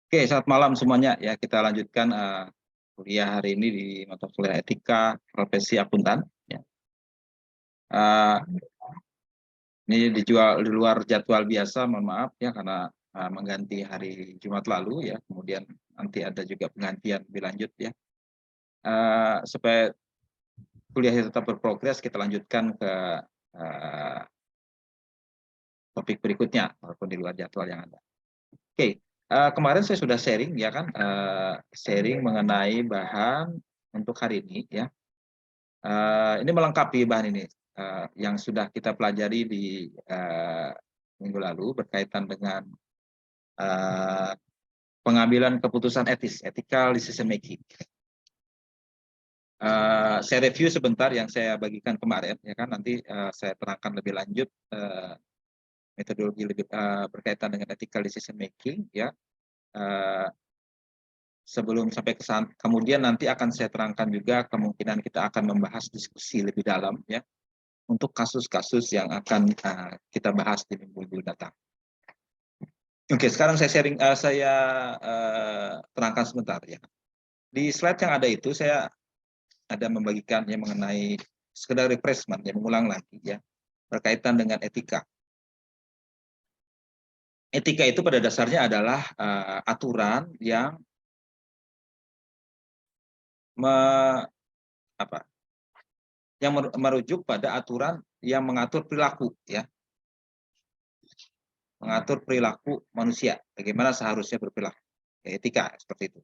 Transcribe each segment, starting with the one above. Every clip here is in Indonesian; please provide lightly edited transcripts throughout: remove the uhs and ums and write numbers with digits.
Oke, selamat malam semuanya. Ya, kita lanjutkan kuliah hari ini di mata kuliah etika profesi akuntan. Ya. Eh, ini dijual di luar jadwal biasa, mohon maaf ya karena mengganti hari Jumat lalu ya. Kemudian nanti ada juga penggantian lebih lanjut ya. Supaya kuliahnya tetap berprogres, kita lanjutkan ke eh, topik berikutnya walaupun di luar jadwal yang ada. Oke, kemarin saya sudah sharing ya kan, sharing mengenai bahan untuk hari ini ya. Ini melengkapi bahan ini yang sudah kita pelajari di minggu lalu berkaitan dengan uh, pengambilan keputusan etis, ethical decision making. Saya review sebentar yang saya bagikan kemarin, ya kan nanti saya terangkan lebih lanjut metodologi lebih berkaitan dengan ethical decision making, ya. Sebelum sampai ke sana, kemudian nanti akan saya terangkan juga kemungkinan kita akan membahas diskusi lebih dalam, ya, untuk kasus-kasus yang akan kita bahas di minggu datang. Oke, sekarang saya sharing, saya terangkan sebentar ya. Di slide yang ada itu saya ada membagikan yang mengenai sekedar refreshment, ya, mengulang lagi ya, berkaitan dengan etika. Etika itu pada dasarnya adalah aturan yang merujuk pada aturan yang mengatur perilaku, ya, mengatur perilaku manusia, bagaimana seharusnya berperilaku, ya, etika seperti itu.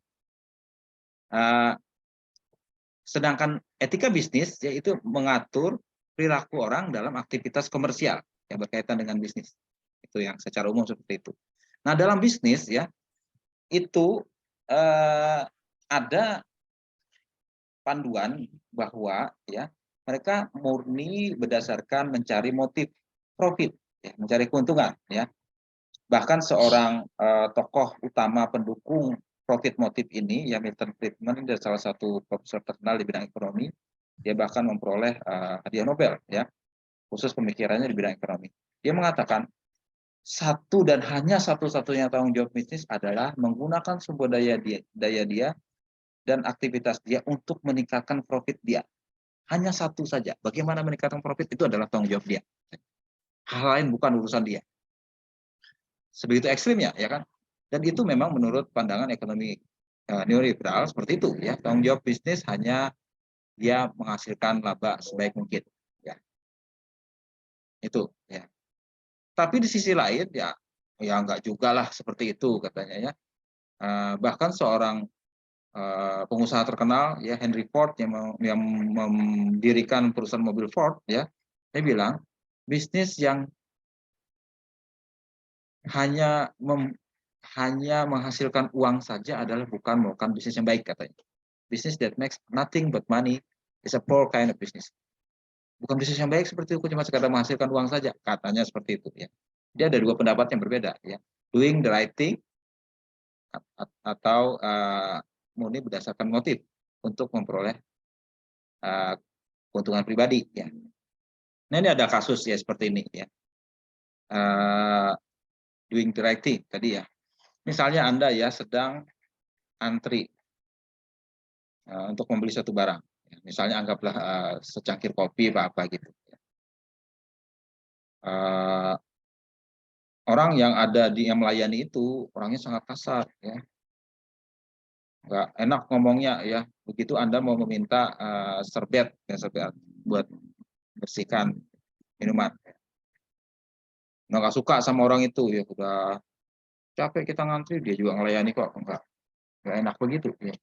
Sedangkan etika bisnis yaitu mengatur perilaku orang dalam aktivitas komersial yang berkaitan dengan bisnis. Itu yang secara umum seperti itu. Nah, dalam bisnis ya itu ada panduan bahwa ya mereka murni berdasarkan mencari motif profit, ya, mencari keuntungan ya. Bahkan seorang tokoh utama pendukung profit motif ini, ya, Milton Friedman, dia salah satu profesor terkenal di bidang ekonomi. Dia bahkan memperoleh hadiah Nobel, ya, khusus pemikirannya di bidang ekonomi. Dia mengatakan satu dan hanya satu-satunya tanggung jawab bisnis adalah menggunakan sumber daya dia dan aktivitas dia untuk meningkatkan profit dia. Hanya satu saja. Bagaimana meningkatkan profit itu adalah tanggung jawab dia. Hal lain bukan urusan dia. Sebegitu ekstrimnya, ya kan? Dan itu memang menurut pandangan ekonomi neoliberal seperti itu, ya. Tanggung jawab bisnis hanya dia menghasilkan laba sebaik mungkin, ya. Itu, ya. Tapi di sisi lain, ya, ya enggak juga lah seperti itu katanya, ya. Bahkan seorang pengusaha terkenal, ya, Henry Ford yang mendirikan perusahaan mobil Ford, ya, dia bilang bisnis yang hanya menghasilkan uang saja adalah bukan bisnis yang baik katanya. Business that makes nothing but money is a poor kind of business. Bukan bisnis yang baik seperti itu, cuma sekadar menghasilkan uang saja, katanya seperti itu ya. Dia ada dua pendapat yang berbeda ya. Doing the right thing atau murni berdasarkan motif untuk memperoleh keuntungan pribadi ya. Nah, ini ada kasus ya seperti ini ya. Doing the right thing tadi ya. Misalnya Anda ya sedang antri untuk membeli suatu barang. Misalnya anggaplah secangkir kopi apa gitu. Orang yang ada yang melayani itu orangnya sangat kasar, ya, nggak enak ngomongnya ya. Begitu Anda mau meminta serbet, ya, serbet buat bersihkan minuman, nggak suka sama orang itu ya, udah capek kita ngantri dia juga ngelayani kok, nggak enak begitu ya.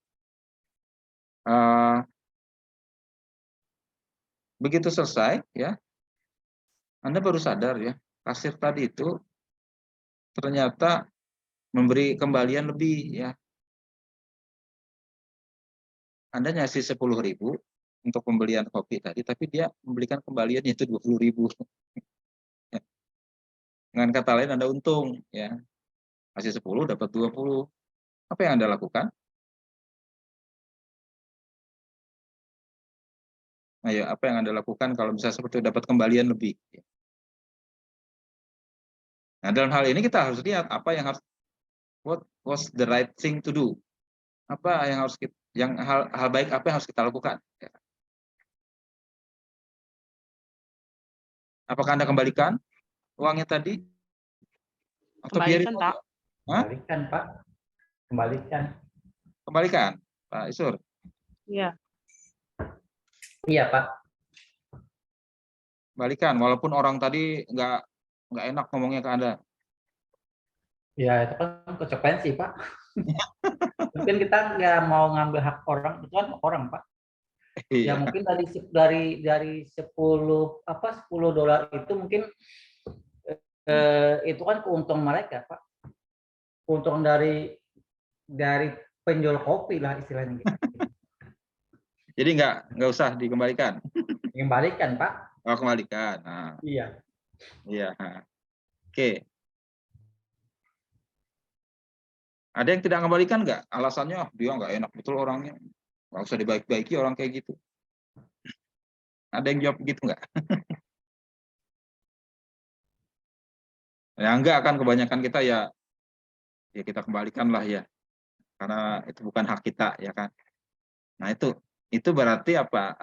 Begitu selesai ya, Anda baru sadar ya, kasir tadi itu ternyata memberi kembalian lebih ya. Anda ngasih 10.000 untuk pembelian kopi tadi, tapi dia memberikan kembalian itu 20.000. Dengan kata lain Anda untung ya, kasih 10 dapat 20. Apa yang Anda lakukan? Ayo, apa yang Anda lakukan kalau bisa seperti itu, dapat kembalian lebih? Nah, dalam hal ini kita harus lihat apa yang harus What was the right thing to do? Apa yang harus kita, hal baik apa yang harus kita lakukan? Ya. Apakah Anda kembalikan uangnya tadi atau biarin Kembalikan, aja? Pak. Hah? Kembalikan, Pak. Kembalikan. Kembalikan, Pak Isur. Iya. Iya, Pak. Kembalikan, walaupun orang tadi nggak enak ngomongnya ke Anda. Ya, itu kan konsekuensi, Pak. Mungkin kita nggak mau ngambil hak orang, itu kan orang, Pak. Ya Iya. mungkin dari 10 dolar itu mungkin itu kan keuntungan mereka, Pak. Keuntungan dari penjual kopi lah istilahnya gitu. Jadi nggak usah dikembalikan. Kembalikan, Pak. Oh, kembalikan. Nah, Iya. iya. Oke. Ada yang tidak kembalikan nggak? Alasannya dia nggak enak betul orangnya. Nggak usah dibaik-baiki orang kayak gitu. Ada yang jawab gitu nggak? Ya enggak kan, kebanyakan kita ya kita kembalikan lah ya. Karena itu bukan hak kita ya kan. Nah itu berarti apa?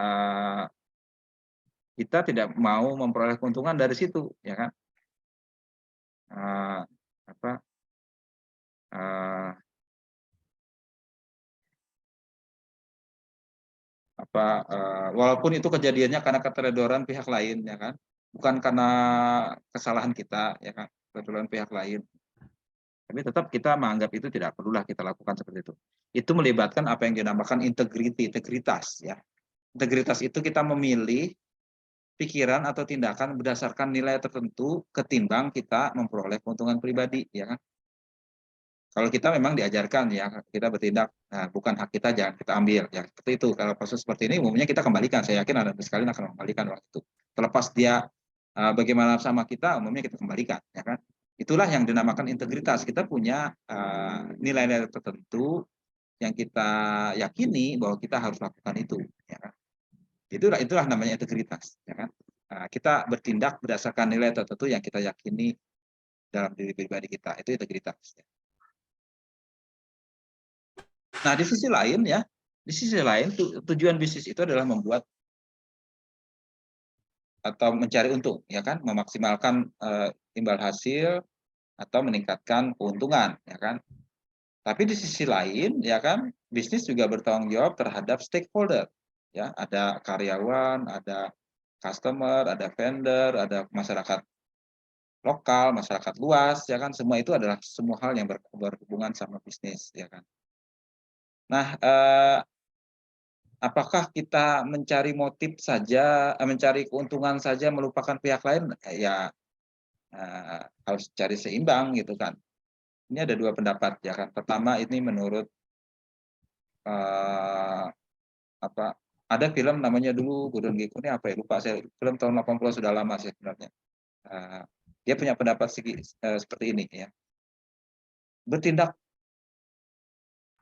Kita tidak mau memperoleh keuntungan dari situ ya kan. Apa? Walaupun itu kejadiannya karena keteledoran pihak lain ya kan, bukan karena kesalahan kita ya kan, keteledoran pihak lain, tapi tetap kita menganggap itu tidak perlulah kita lakukan seperti itu melibatkan apa yang dinamakan integritas ya. Integritas itu kita memilih pikiran atau tindakan berdasarkan nilai tertentu ketimbang kita memperoleh keuntungan pribadi ya kan. Kalau kita memang diajarkan ya kita bertindak, nah, bukan hak kita jangan kita ambil ya seperti itu. Kalau kasus seperti ini umumnya kita kembalikan, saya yakin ada sekali akan mengembalikan uang itu. Terlepas dia bagaimana sama kita, umumnya kita kembalikan ya kan. Itulah yang dinamakan integritas. Kita punya nilai-nilai tertentu yang kita yakini bahwa kita harus lakukan itu ya kan. Itulah namanya integritas ya kan. Kita bertindak berdasarkan nilai tertentu yang kita yakini dalam diri pribadi kita, itu integritas ya. Nah, di sisi lain tujuan bisnis itu adalah membuat atau mencari untung, ya kan, memaksimalkan imbal hasil atau meningkatkan keuntungan, ya kan. Tapi di sisi lain, ya kan, bisnis juga bertanggung jawab terhadap stakeholder, ya, ada karyawan, ada customer, ada vendor, ada masyarakat lokal, masyarakat luas, ya kan, semua itu adalah semua hal yang berhubungan sama bisnis, ya kan. Nah, apakah kita mencari motif saja, mencari keuntungan saja melupakan pihak lain? Ya harus cari seimbang gitu kan. Ini ada dua pendapat ya kan. Pertama ini menurut apa? Ada film namanya dulu Gurun Giku ini apa ya lupa saya. Film tahun 80 sudah lama sih sebenarnya. Dia punya pendapat seperti ini ya. Bertindak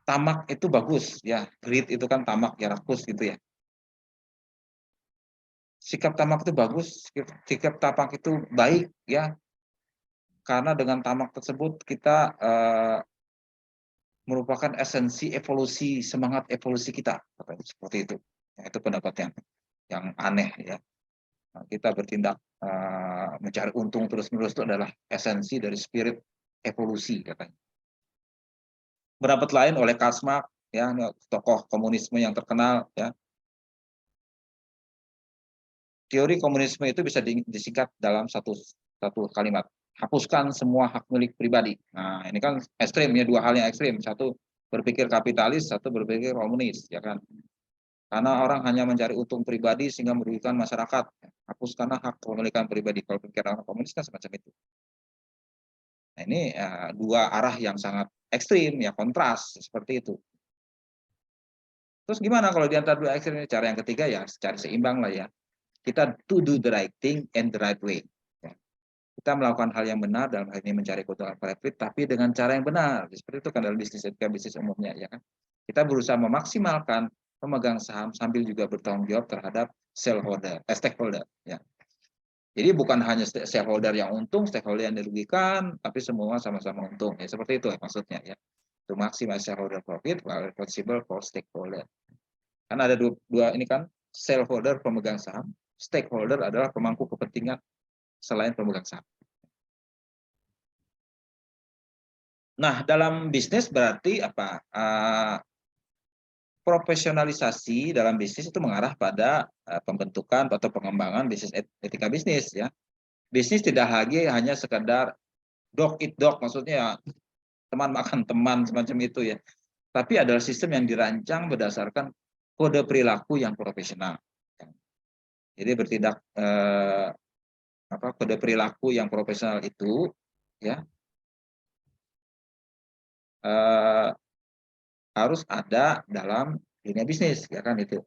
tamak itu bagus ya. Greed itu kan tamak ya, rakus gitu ya. Sikap tamak itu bagus, sikap tamak itu baik ya. Karena dengan tamak tersebut kita merupakan esensi evolusi, semangat evolusi kita, seperti itu. Nah, itu pendapat yang aneh ya. Nah, kita bertindak mencari untung terus-menerus itu adalah esensi dari spirit evolusi katanya. Pendapat lain oleh Karl Marx ya, tokoh komunisme yang terkenal ya. Teori komunisme itu bisa disingkat dalam satu kalimat. Hapuskan semua hak milik pribadi. Nah, ini kan ekstrim ya, dua hal yang ekstrim. Satu berpikir kapitalis, satu berpikir komunis, ya kan. Karena orang hanya mencari untung pribadi sehingga merugikan masyarakat. Hapuskanlah hak kepemilikan pribadi. Kalau pikiran orang komunis kan semacam itu. Nah, ini dua arah yang sangat ekstrim ya, kontras seperti itu. Terus gimana kalau di antara dua ekstrim ini? Cara yang ketiga ya, cari seimbang lah ya. Kita to do the right thing and the right way. Kita melakukan hal yang benar dalam hal ini mencari keuntungan profit, tapi dengan cara yang benar. Seperti itu kan dalam bisnis umumnya ya kan. Kita berusaha memaksimalkan pemegang saham sambil juga bertanggung jawab terhadap stakeholder ya. Jadi bukan hanya stakeholder yang untung, stakeholder yang dirugikan, tapi semua sama-sama untung. Ya seperti itu maksudnya ya. To maximize shareholder profit while responsible for stakeholder. Kan ada dua ini kan, shareholder pemegang saham, stakeholder adalah pemangku kepentingan selain pemegang saham. Nah, dalam bisnis berarti apa? Profesionalisasi dalam bisnis itu mengarah pada pembentukan atau pengembangan bisnis etika bisnis ya. Bisnis tidak lagi hanya sekedar dog eat dog, maksudnya teman makan teman semacam itu ya. Tapi adalah sistem yang dirancang berdasarkan kode perilaku yang profesional. Jadi bertindak kode perilaku yang profesional itu ya harus ada dalam dunia bisnis ya kan itu.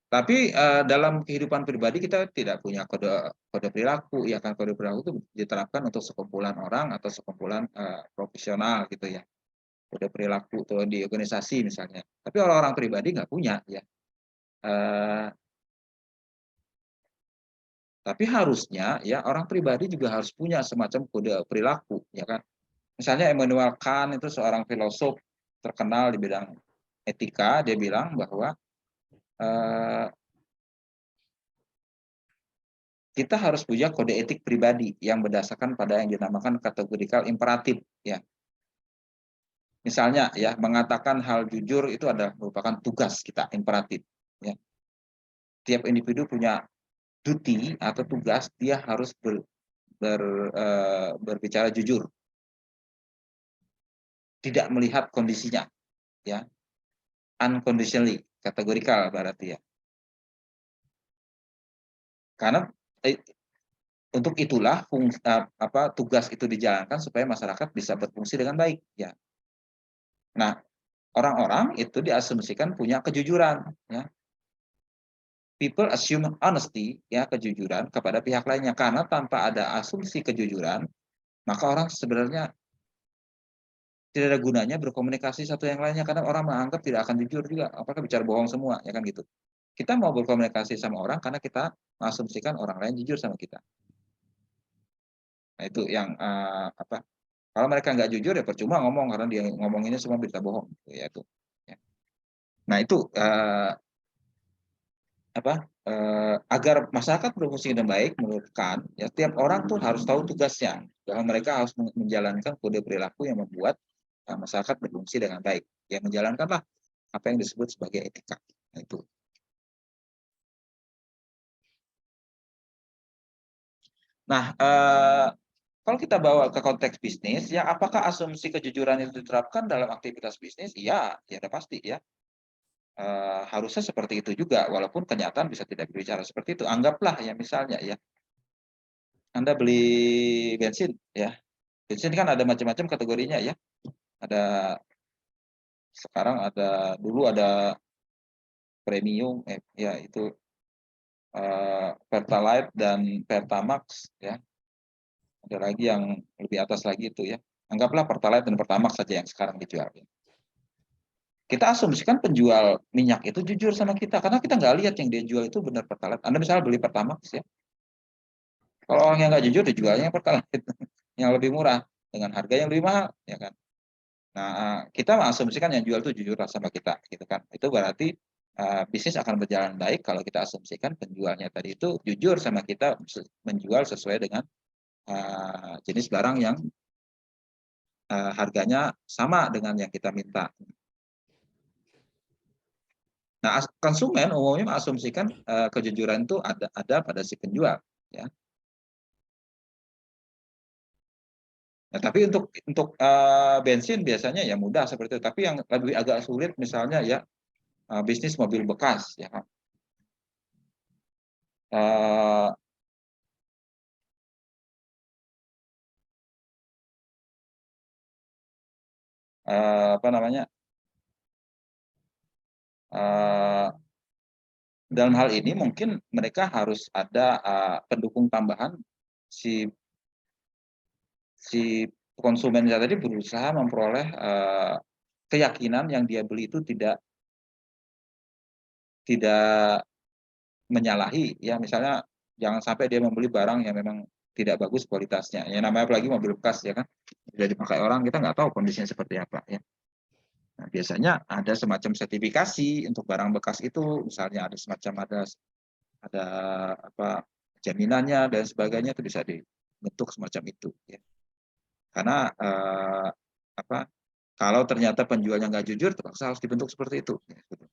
Tapi dalam kehidupan pribadi kita tidak punya kode perilaku ya kan, kode perilaku itu diterapkan untuk sekumpulan orang atau sekumpulan profesional gitu ya. Kode perilaku tuh di organisasi misalnya. Tapi orang-orang pribadi nggak punya ya. Tapi harusnya ya orang pribadi juga harus punya semacam kode perilaku ya kan. Misalnya Immanuel Kant itu seorang filosof terkenal di bidang etika, dia bilang bahwa kita harus punya kode etik pribadi yang berdasarkan pada yang dinamakan kategorikal imperatif ya. Misalnya ya, mengatakan hal jujur itu adalah merupakan tugas kita, imperatif ya. Tiap individu punya duty atau tugas, dia harus berbicara jujur, tidak melihat kondisinya ya, unconditionally, kategorikal berarti ya. Karena untuk itulah tugas itu dijalankan supaya masyarakat bisa berfungsi dengan baik ya. Nah, orang-orang itu diasumsikan punya kejujuran ya. People assume honesty ya, kejujuran kepada pihak lainnya, karena tanpa ada asumsi kejujuran maka orang sebenarnya tidak ada gunanya berkomunikasi satu yang lainnya, karena orang menganggap tidak akan jujur juga, apakah bicara bohong semua ya kan gitu. Kita mau berkomunikasi sama orang karena kita mengasumsikan orang lain jujur sama kita. Nah, itu yang kalau mereka nggak jujur ya percuma ngomong, karena dia ngomonginnya semua berita bohong ya itu ya. Nah itu agar masyarakat berfungsi dengan baik menurut Kant ya, setiap orang tuh harus tahu tugasnya, bahwa mereka harus menjalankan kode perilaku yang membuat masyarakat berfungsi dengan baik ya, menjalankanlah apa yang disebut sebagai etika. Nah, itu. Nah, kalau kita bawa ke konteks bisnis, ya apakah asumsi kejujuran itu diterapkan dalam aktivitas bisnis? Iya, ya udah pasti ya. Harusnya seperti itu juga, walaupun kenyataan bisa tidak berbicara seperti itu. Anggaplah ya misalnya ya, Anda beli bensin ya. Bensin kan ada macam-macam kategorinya ya. Ada sekarang dulu ada premium ya itu Pertalite dan Pertamax ya. Ada lagi yang lebih atas lagi itu ya. Anggaplah Pertalite dan Pertamax saja yang sekarang dijual. Kita asumsikan penjual minyak itu jujur sama kita, karena kita nggak lihat yang dia jual itu benar Pertalite. Anda misalnya beli Pertamax ya. Kalau orang yang nggak jujur, dijualnya Pertalite yang lebih murah dengan harga yang lebih mahal, ya kan. Nah, kita mengasumsikan yang jual itu jujur sama kita, gitu kan. Itu berarti bisnis akan berjalan baik kalau kita asumsikan penjualnya tadi itu jujur sama kita, menjual sesuai dengan jenis barang yang harganya sama dengan yang kita minta. Nah, konsumen umumnya mengasumsikan kejujuran itu ada pada si penjual, ya. Nah, tapi untuk bensin biasanya ya mudah seperti itu. Tapi yang lebih agak sulit misalnya ya bisnis mobil bekas, ya kan. Apa namanya? Dalam hal ini mungkin mereka harus ada pendukung tambahan, si konsumen tadi berusaha memperoleh keyakinan yang dia beli itu tidak tidak menyalahi, ya misalnya jangan sampai dia membeli barang yang memang tidak bagus kualitasnya. Ya namanya apalagi mobil bekas ya kan, sudah dipakai orang kita nggak tahu kondisinya seperti apa ya. Nah, biasanya ada semacam sertifikasi untuk barang bekas itu, misalnya ada semacam ada apa jaminannya dan sebagainya itu bisa dibentuk semacam itu ya. Karena apa kalau ternyata penjualnya nggak jujur terpaksa harus dibentuk seperti itu. Ya, gitu.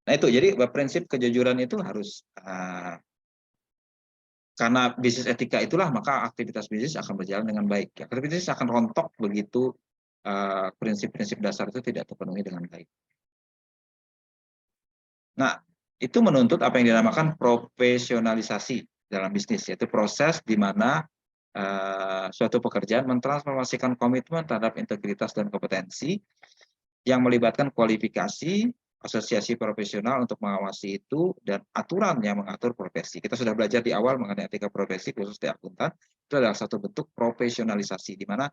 Nah itu jadi prinsip kejujuran itu harus karena bisnis etika itulah maka aktivitas bisnis akan berjalan dengan baik. Ya, aktivitas bisnis akan rontok begitu prinsip-prinsip dasar itu tidak terpenuhi dengan baik. Nah, itu menuntut apa yang dinamakan profesionalisasi dalam bisnis, yaitu proses di mana suatu pekerjaan mentransformasikan komitmen terhadap integritas dan kompetensi yang melibatkan kualifikasi, asosiasi profesional untuk mengawasi itu, dan aturan yang mengatur profesi. Kita sudah belajar di awal mengenai etika profesi, khusus di akuntan, itu adalah satu bentuk profesionalisasi, di mana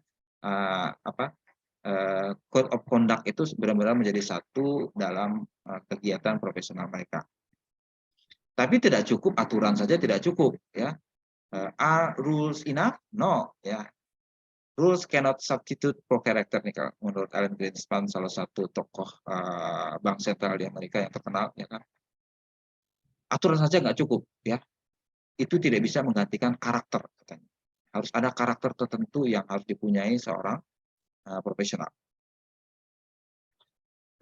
code of conduct itu benar-benar menjadi satu dalam kegiatan profesional mereka. Tapi tidak cukup aturan saja, tidak cukup ya. Are rules enough? No, ya. Rules cannot substitute for character nih kalau menurut Alan Greenspan, salah satu tokoh bank sentral di Amerika yang terkenal ya kan. Aturan saja nggak cukup ya. Itu tidak bisa menggantikan karakter katanya. Harus ada karakter tertentu yang harus dipunyai seorang profesional.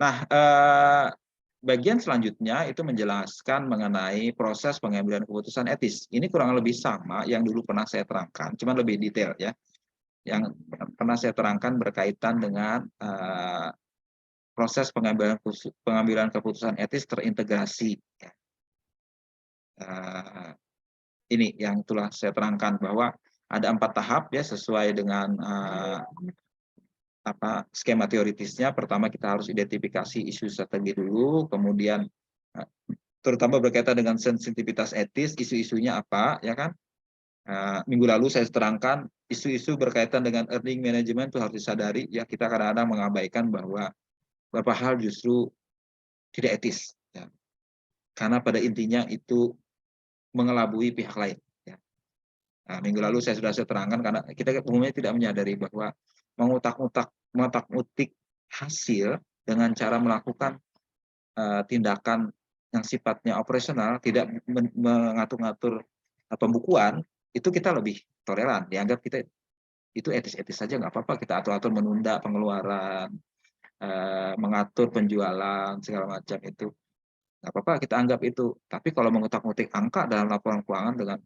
Nah, bagian selanjutnya itu menjelaskan mengenai proses pengambilan keputusan etis. Ini kurang lebih sama yang dulu pernah saya terangkan, cuma lebih detail ya. Yang pernah saya terangkan berkaitan dengan proses pengambilan keputusan etis terintegrasi. Ya. Ini yang telah saya terangkan bahwa ada 4 tahap ya sesuai dengan skema teoritisnya. Pertama kita harus identifikasi isu strategi dulu, kemudian terutama berkaitan dengan sensitivitas etis, isu-isunya apa ya kan. Minggu lalu saya terangkan isu-isu berkaitan dengan earning management itu harus disadari ya, kita kadang-kadang mengabaikan bahwa beberapa hal justru tidak etis ya. Karena pada intinya itu mengelabui pihak lain ya. Minggu lalu saya sudah terangkan karena kita umumnya tidak menyadari bahwa mengutak-utik hasil dengan cara melakukan tindakan yang sifatnya operasional, tidak mengatur-ngatur pembukuan, itu kita lebih toleran. Dianggap kita itu etis-etis saja, nggak apa-apa, kita atur-atur menunda pengeluaran, mengatur penjualan, segala macam itu. Nggak apa-apa, kita anggap itu. Tapi kalau mengutak-utik angka dalam laporan keuangan dengan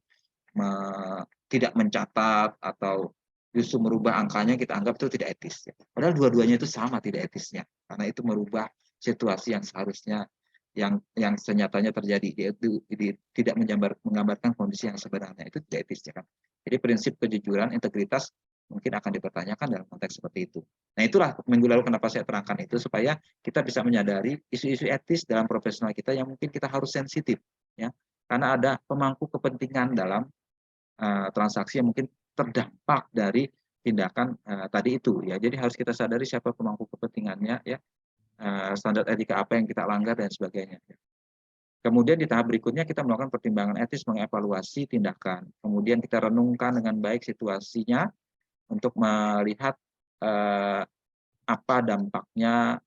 tidak mencatat atau justru merubah angkanya, kita anggap itu tidak etis. Padahal dua-duanya itu sama tidak etisnya, karena itu merubah situasi yang seharusnya yang senyatanya terjadi, yaitu tidak menggambarkan kondisi yang sebenarnya, itu tidak etis ya kan. Jadi prinsip kejujuran, integritas mungkin akan dipertanyakan dalam konteks seperti itu. Nah itulah minggu lalu kenapa saya terangkan itu, supaya kita bisa menyadari isu-isu etis dalam profesional kita yang mungkin kita harus sensitif ya, karena ada pemangku kepentingan dalam transaksi yang mungkin terdampak dari tindakan tadi itu ya. Jadi harus kita sadari siapa pemangku kepentingannya ya, standar etika apa yang kita langgar dan sebagainya. Kemudian di tahap berikutnya kita melakukan pertimbangan etis, mengevaluasi tindakan. Kemudian kita renungkan dengan baik situasinya untuk melihat apa dampaknya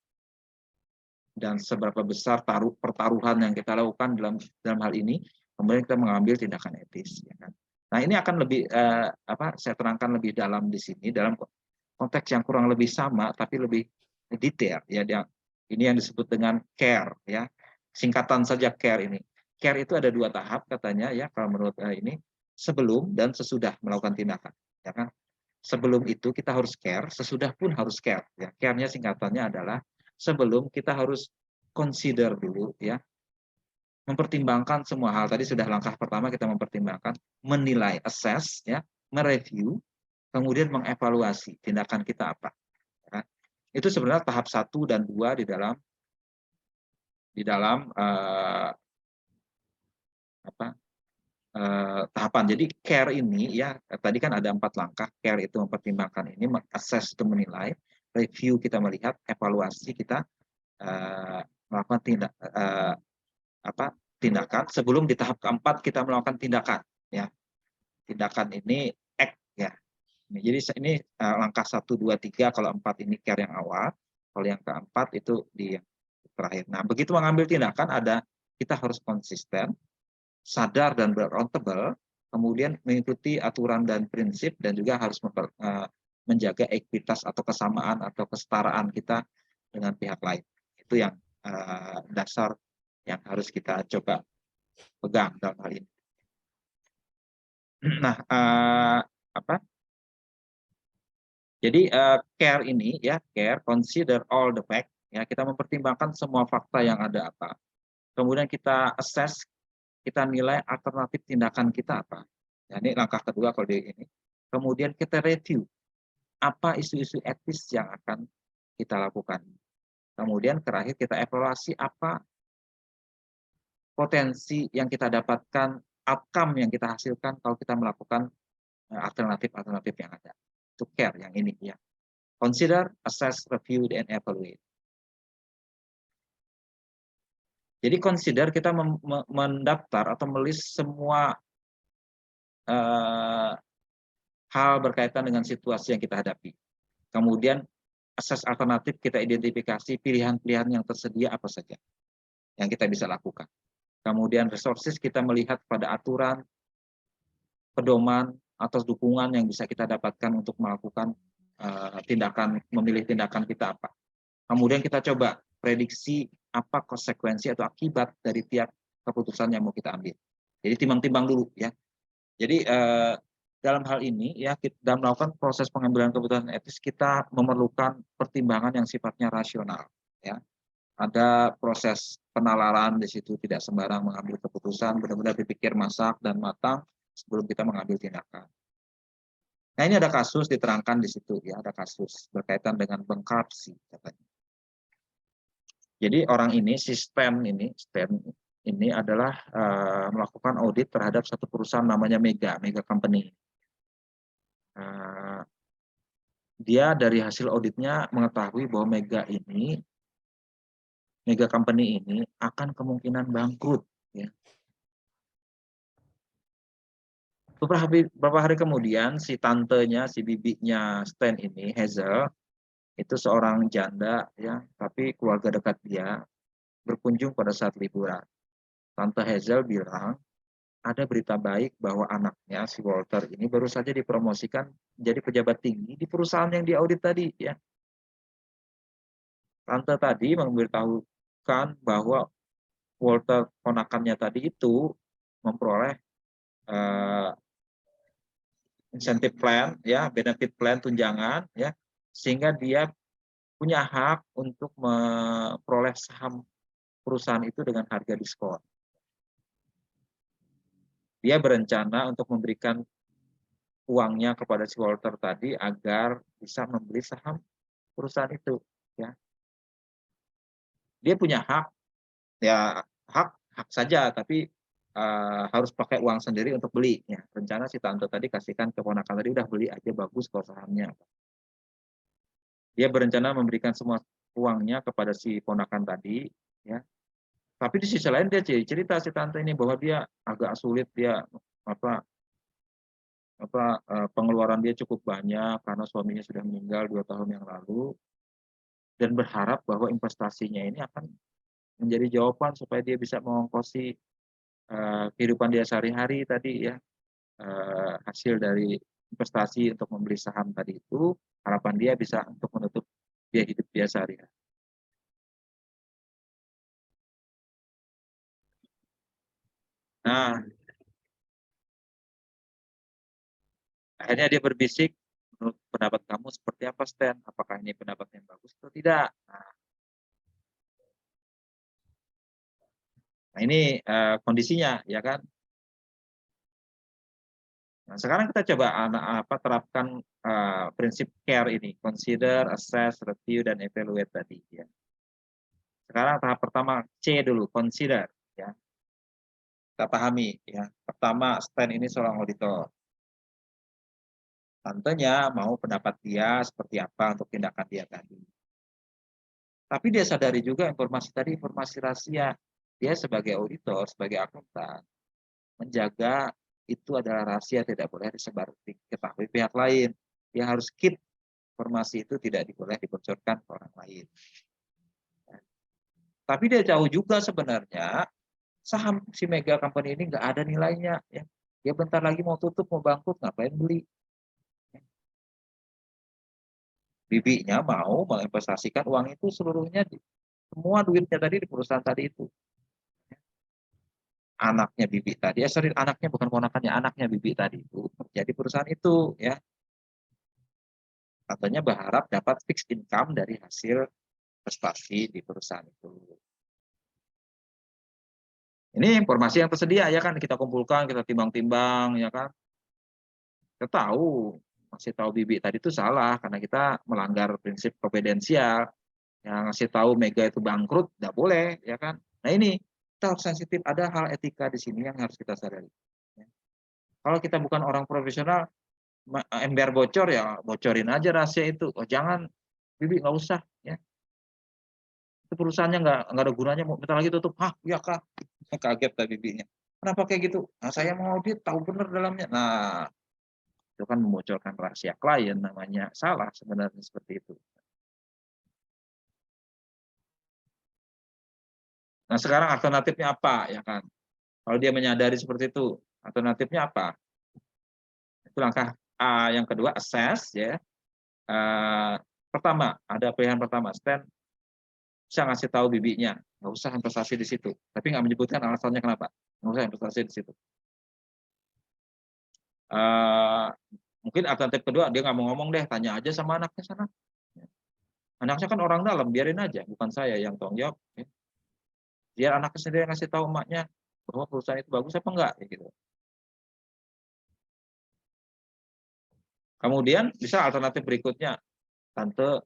dan seberapa besar pertaruhan yang kita lakukan dalam hal ini. Kemudian kita mengambil tindakan etis. Ya kan? Nah ini akan lebih saya terangkan lebih dalam di sini dalam konteks yang kurang lebih sama tapi lebih detail ya. Ini yang disebut dengan care ya. Singkatan saja care ini. Care itu ada 2 tahap katanya ya kalau menurut ini, sebelum dan sesudah melakukan tindakan ya kan. Sebelum itu kita harus care, sesudah pun harus care ya. Care-nya singkatannya adalah sebelum kita harus consider dulu ya, mempertimbangkan semua hal. Tadi sudah langkah pertama kita mempertimbangkan, menilai, assess ya, mereview, kemudian mengevaluasi tindakan kita apa. Ya. Itu sebenarnya tahap 1 dan 2 di dalam tahapan. Jadi care ini ya, tadi kan ada 4 langkah. Care itu mempertimbangkan ini, assess itu menilai, review kita melihat, evaluasi kita melakukan tindakan sebelum di tahap keempat kita melakukan tindakan, ya. Tindakan ini act, ya. Jadi ini langkah 1, 2, 3, kalau 4 ini care yang awal, kalau yang keempat itu di yang terakhir. Nah, begitu mengambil tindakan kita harus konsisten, sadar dan accountable, kemudian mengikuti aturan dan prinsip, dan juga harus menjaga ekuitas atau kesamaan atau kesetaraan kita dengan pihak lain. Itu yang dasar yang harus kita coba pegang dalam hal ini. Nah, jadi care ini, ya, care, consider all the fact, ya, kita mempertimbangkan semua fakta yang ada apa. Kemudian kita assess, kita nilai alternatif tindakan kita apa. Ya, ini langkah kedua kalau di ini. Kemudian kita review apa isu-isu etis yang akan kita lakukan. Kemudian terakhir kita evaluasi apa potensi yang kita dapatkan, outcome yang kita hasilkan kalau kita melakukan alternatif-alternatif yang ada. Itu care yang ini, ya. Consider, assess, review, and evaluate. Jadi consider, kita mendaftar atau melist semua hal berkaitan dengan situasi yang kita hadapi. Kemudian assess alternatif, kita identifikasi pilihan-pilihan yang tersedia apa saja yang kita bisa lakukan. Kemudian resources, kita melihat pada aturan, pedoman, atau dukungan yang bisa kita dapatkan untuk melakukan memilih tindakan kita apa. Kemudian kita coba prediksi apa konsekuensi atau akibat dari tiap keputusan yang mau kita ambil. Jadi timbang-timbang dulu, ya. Jadi dalam hal ini, ya, dalam melakukan proses pengambilan keputusan etis, kita memerlukan pertimbangan yang sifatnya rasional, ya. Ada proses penalaran di situ, tidak sembarang mengambil keputusan, benar-benar dipikir masak dan matang sebelum kita mengambil tindakan. Nah, ini ada kasus diterangkan di situ, ya, ada kasus berkaitan dengan bankruptcy katanya. Jadi orang ini, si Stan ini adalah melakukan audit terhadap satu perusahaan namanya Mega Company. Dia dari hasil auditnya mengetahui bahwa Mega Company ini akan kemungkinan bangkrut, ya. Beberapa hari kemudian, si tantenya, si bibinya Stan ini, Hazel, itu seorang janda, ya, tapi keluarga dekat dia, berkunjung pada saat liburan. Tante Hazel bilang, ada berita baik bahwa anaknya, si Walter ini, baru saja dipromosikan jadi pejabat tinggi di perusahaan yang diaudit tadi, ya. Tante tadi memberitahukan bahwa Walter, ponakannya tadi itu, memperoleh insentif plan, ya, benefit plan, tunjangan, ya, sehingga dia punya hak untuk memperoleh saham perusahaan itu dengan harga diskon. Dia berencana untuk memberikan uangnya kepada si Walter tadi agar bisa membeli saham perusahaan itu, ya. Dia punya hak, ya, hak saja, tapi harus pakai uang sendiri untuk beli, ya. Rencana si tante tadi kasihkan ke ponakan tadi, udah beli aja, bagus kok sahamnya. Dia berencana memberikan semua uangnya kepada si ponakan tadi, ya. Tapi di sisi lain dia cerita si tante ini bahwa dia agak sulit, dia pengeluaran dia cukup banyak karena suaminya sudah meninggal 2 tahun yang lalu, dan berharap bahwa investasinya ini akan menjadi jawaban supaya dia bisa mengongkosi kehidupan dia sehari-hari tadi, ya. Hasil dari investasi untuk membeli saham tadi itu, harapan dia bisa untuk menutup biaya hidup dia sehari-hari. Nah, akhirnya dia berbisik, menurut pendapat kamu seperti apa, Stan? Apakah ini pendapat yang bagus atau tidak? Nah, ini kondisinya, ya kan? Nah, sekarang kita coba terapkan prinsip care ini, consider, assess, review, dan evaluate tadi, ya. Sekarang tahap pertama, C dulu, consider, ya. Kita pahami, ya. Pertama, Stan ini seorang auditor. Tantenya mau pendapat dia seperti apa untuk tindakan dia tadi. Tapi dia sadari juga informasi tadi informasi rahasia. Dia sebagai auditor, sebagai akuntan, menjaga itu adalah rahasia, tidak boleh disebar diketahui pihak lain. Dia harus keep informasi itu tidak boleh dibocorkan ke orang lain. Tapi dia jauh juga sebenarnya saham si mega company ini nggak ada nilainya. Ya. Dia bentar lagi mau tutup, mau bangkrut, ngapain beli? Bibinya mau menginvestasikan uang itu seluruhnya, semua duitnya tadi di perusahaan tadi itu. Anaknya bibi tadi, anaknya bukan ponakannya, anaknya bibi tadi itu jadi perusahaan itu, ya. Katanya berharap dapat fixed income dari hasil investasi di perusahaan itu. Ini informasi yang tersedia ya kan, kita kumpulkan, kita timbang-timbang ya kan. Kita tahu, masih tahu bibi tadi itu salah karena kita melanggar prinsip prudensial. Yang ngasih tahu Mega itu bangkrut, tidak boleh ya kan. Nah ini kita harus sensitif, ada hal etika di sini yang harus kita sadari. Ya. Kalau kita bukan orang profesional, ember bocor ya bocorin aja rahasia itu. Oh jangan, bibi nggak usah ya. Itu perusahaannya nggak ada gunanya, mau bentar lagi tutup. Hah, iya kah? Kaget tadi bibinya. Kenapa kayak gitu? Nah, saya mau audit, tahu benar dalamnya. Nah, itu kan membocorkan rahasia klien, namanya salah sebenarnya seperti itu. Nah, sekarang alternatifnya apa ya kan? Kalau dia menyadari seperti itu, alternatifnya apa? Itu langkah yang kedua, assess ya. Pertama, ada pilihan pertama, Stan bisa ngasih tahu bibinya, nggak usah investasi di situ. Tapi nggak menyebutkan alasannya kenapa, nggak usah investasi di situ. Mungkin alternatif kedua, dia nggak mau ngomong deh, tanya aja sama anaknya sana. Anaknya kan orang dalam, biarin aja, bukan saya yang tanggung jawab. Ya. Biar anaknya sendiri yang ngasih tahu emaknya bahwa perusahaan itu bagus apa enggak, ya gitu. Kemudian bisa alternatif berikutnya, tante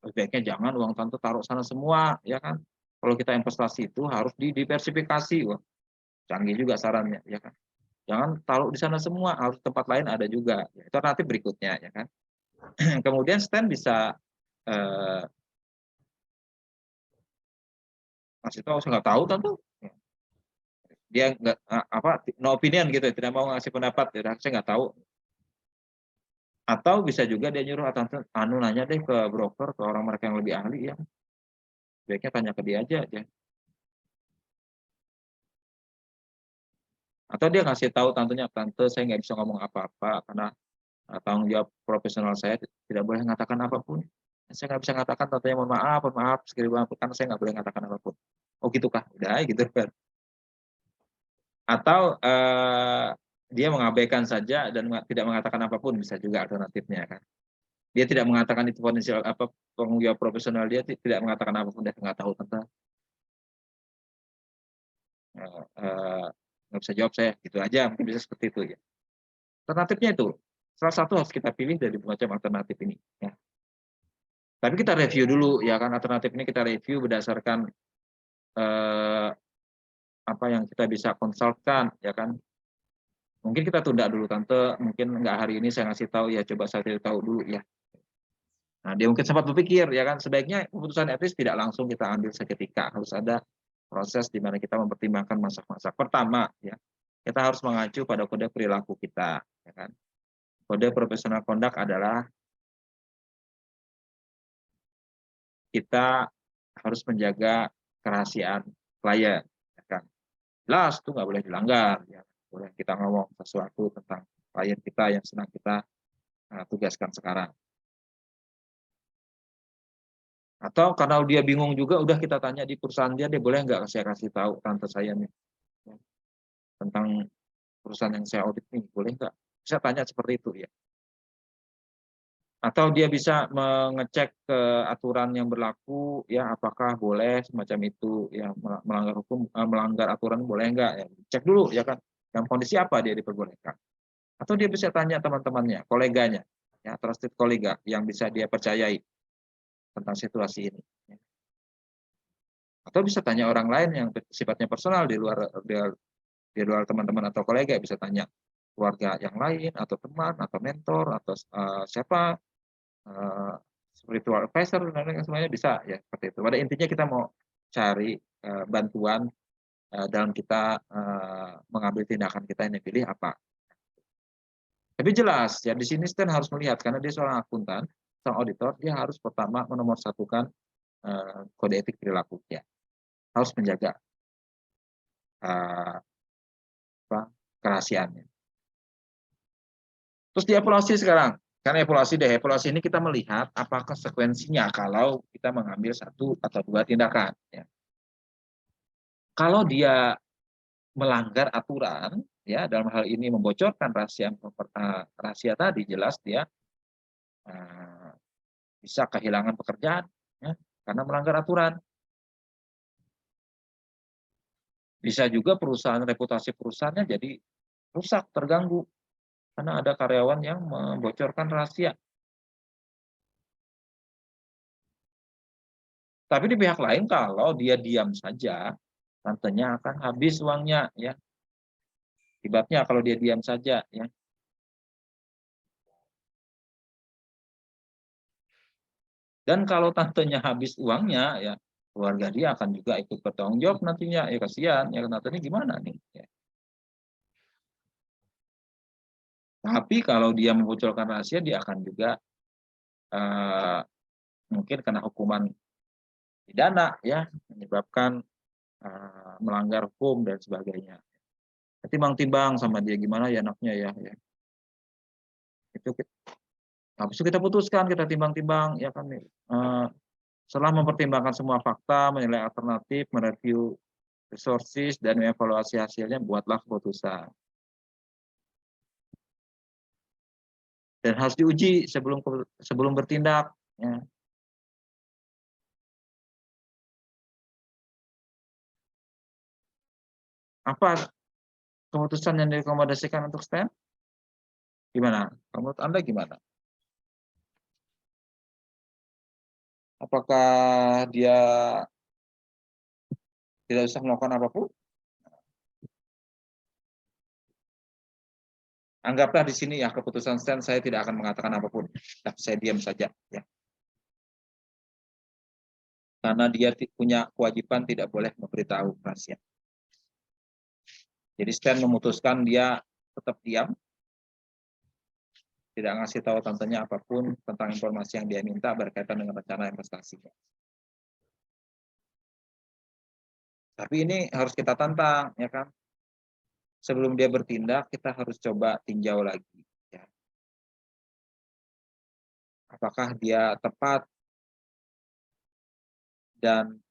sebaiknya jangan uang tante taruh sana semua, ya kan? Kalau kita investasi itu harus didiversifikasi, wah, canggih juga sarannya, ya kan? Jangan taruh di sana semua, harus tempat lain ada juga. Ya, itu alternatif berikutnya, ya kan? Kemudian Stan bisa kasih tahu, saya nggak tahu tante. Dia nggak no opinion gitu, tidak mau ngasih pendapat, ya, saya nggak tahu. Atau bisa juga dia nyuruh tante, nanya deh ke broker, ke orang mereka yang lebih ahli ya. Sebaiknya tanya ke dia aja. Ya. Atau dia ngasih tahu tantenya, tante saya nggak bisa ngomong apa-apa karena tanggung jawab profesional saya tidak boleh mengatakan apapun. Saya nggak bisa mengatakan tantenya mohon maaf, sekali banget karena saya nggak boleh mengatakan apapun. Oh gitu kah? Udah gitu kan. Atau dia mengabaikan saja dan tidak mengatakan apapun, bisa juga alternatifnya kan. Dia tidak mengatakan itu potensial apa tanggung jawab profesional, dia tidak mengatakan apapun, dia nggak tahu tentang nggak bisa jawab saya, gitu aja, mungkin bisa seperti itu ya. Alternatifnya itu, salah satu harus kita pilih dari macam alternatif ini. Ya. Tapi kita review dulu ya kan, alternatif ini kita review berdasarkan apa yang kita bisa konsulkan ya kan. Mungkin kita tunda dulu tante, mungkin nggak hari ini saya ngasih tahu ya, coba saya tahu dulu ya. Nah, dia mungkin sempat berpikir ya kan, sebaiknya keputusan etis tidak langsung kita ambil seketika, harus ada proses di mana kita mempertimbangkan masak-masak. Pertama ya, kita harus mengacu pada kode perilaku kita ya kan. Kode profesional conduct adalah kita harus menjaga kerahasiaan klien ya kan. Jelas itu nggak boleh dilanggar ya. Boleh kita ngomong sesuatu tentang klien kita yang sedang kita tugaskan sekarang. Atau karena dia bingung juga, udah kita tanya di perusahaan dia boleh nggak saya kasih tahu tante saya nih ya, tentang perusahaan yang saya audit nih, boleh nggak? Bisa tanya seperti itu ya. Atau dia bisa mengecek ke aturan yang berlaku ya, apakah boleh semacam itu ya, melanggar hukum, melanggar aturan boleh nggak ya. Cek dulu ya kan, dalam kondisi apa dia diperbolehkan. Atau dia bisa tanya teman-temannya, koleganya, ya trusted kolega yang bisa dia percayai tentang situasi ini. Ya. Atau bisa tanya orang lain yang sifatnya personal di luar teman-teman atau kolega, bisa tanya keluarga yang lain atau teman atau mentor atau siapa spiritual advisor dan lain semuanya bisa ya seperti itu. Pada intinya kita mau cari bantuan dalam kita mengambil tindakan kita yang dipilih apa. Tapi jelas ya di sini Stan harus melihat karena dia seorang akuntan, seorang auditor, dia harus pertama menomorsatukan kode etik perilakunya. Harus menjaga kerahasiaannya. Terus dievaluasi sekarang. Karena evaluasi ini kita melihat apa konsekuensinya kalau kita mengambil satu atau dua tindakan. Ya. Kalau dia melanggar aturan, ya dalam hal ini membocorkan rahasia tadi, jelas dia bisa kehilangan pekerjaan ya, karena melanggar aturan. Bisa juga reputasi perusahaannya jadi rusak, terganggu karena ada karyawan yang membocorkan rahasia. Tapi di pihak lain kalau dia diam saja, tantenya akan habis uangnya ya. Akibatnya kalau dia diam saja ya. Dan kalau tantenya habis uangnya ya, keluarga dia akan juga ikut bertanggung jawab nantinya. Ya kasihan, ya tantenya gimana nih ya. Tapi kalau dia membocorkan rahasia, dia akan juga mungkin kena hukuman pidana ya, menyebabkan melanggar hukum dan sebagainya. Timbang-timbang sama dia gimana ya anaknya ya. Itu habis itu kita putuskan, kita timbang-timbang ya kan. Setelah mempertimbangkan semua fakta, menilai alternatif, mereview resources dan mengevaluasi hasilnya, buatlah keputusan. Dan harus diuji sebelum bertindak. Ya. Apa keputusan yang direkomendasikan untuk STEM? Gimana? Menurut Anda gimana? Apakah dia tidak usah melakukan apapun? Anggaplah di sini ya keputusan STEM saya tidak akan mengatakan apapun, tapi saya diam saja ya. Karena dia punya kewajiban tidak boleh memberitahu rahasia. Jadi Stan memutuskan dia tetap diam, tidak ngasih tahu tantenya apapun tentang informasi yang dia minta berkaitan dengan rencana investasinya. Tapi ini harus kita tantang, ya kan? Sebelum dia bertindak, kita harus coba tinjau lagi. Ya. Apakah dia tepat dan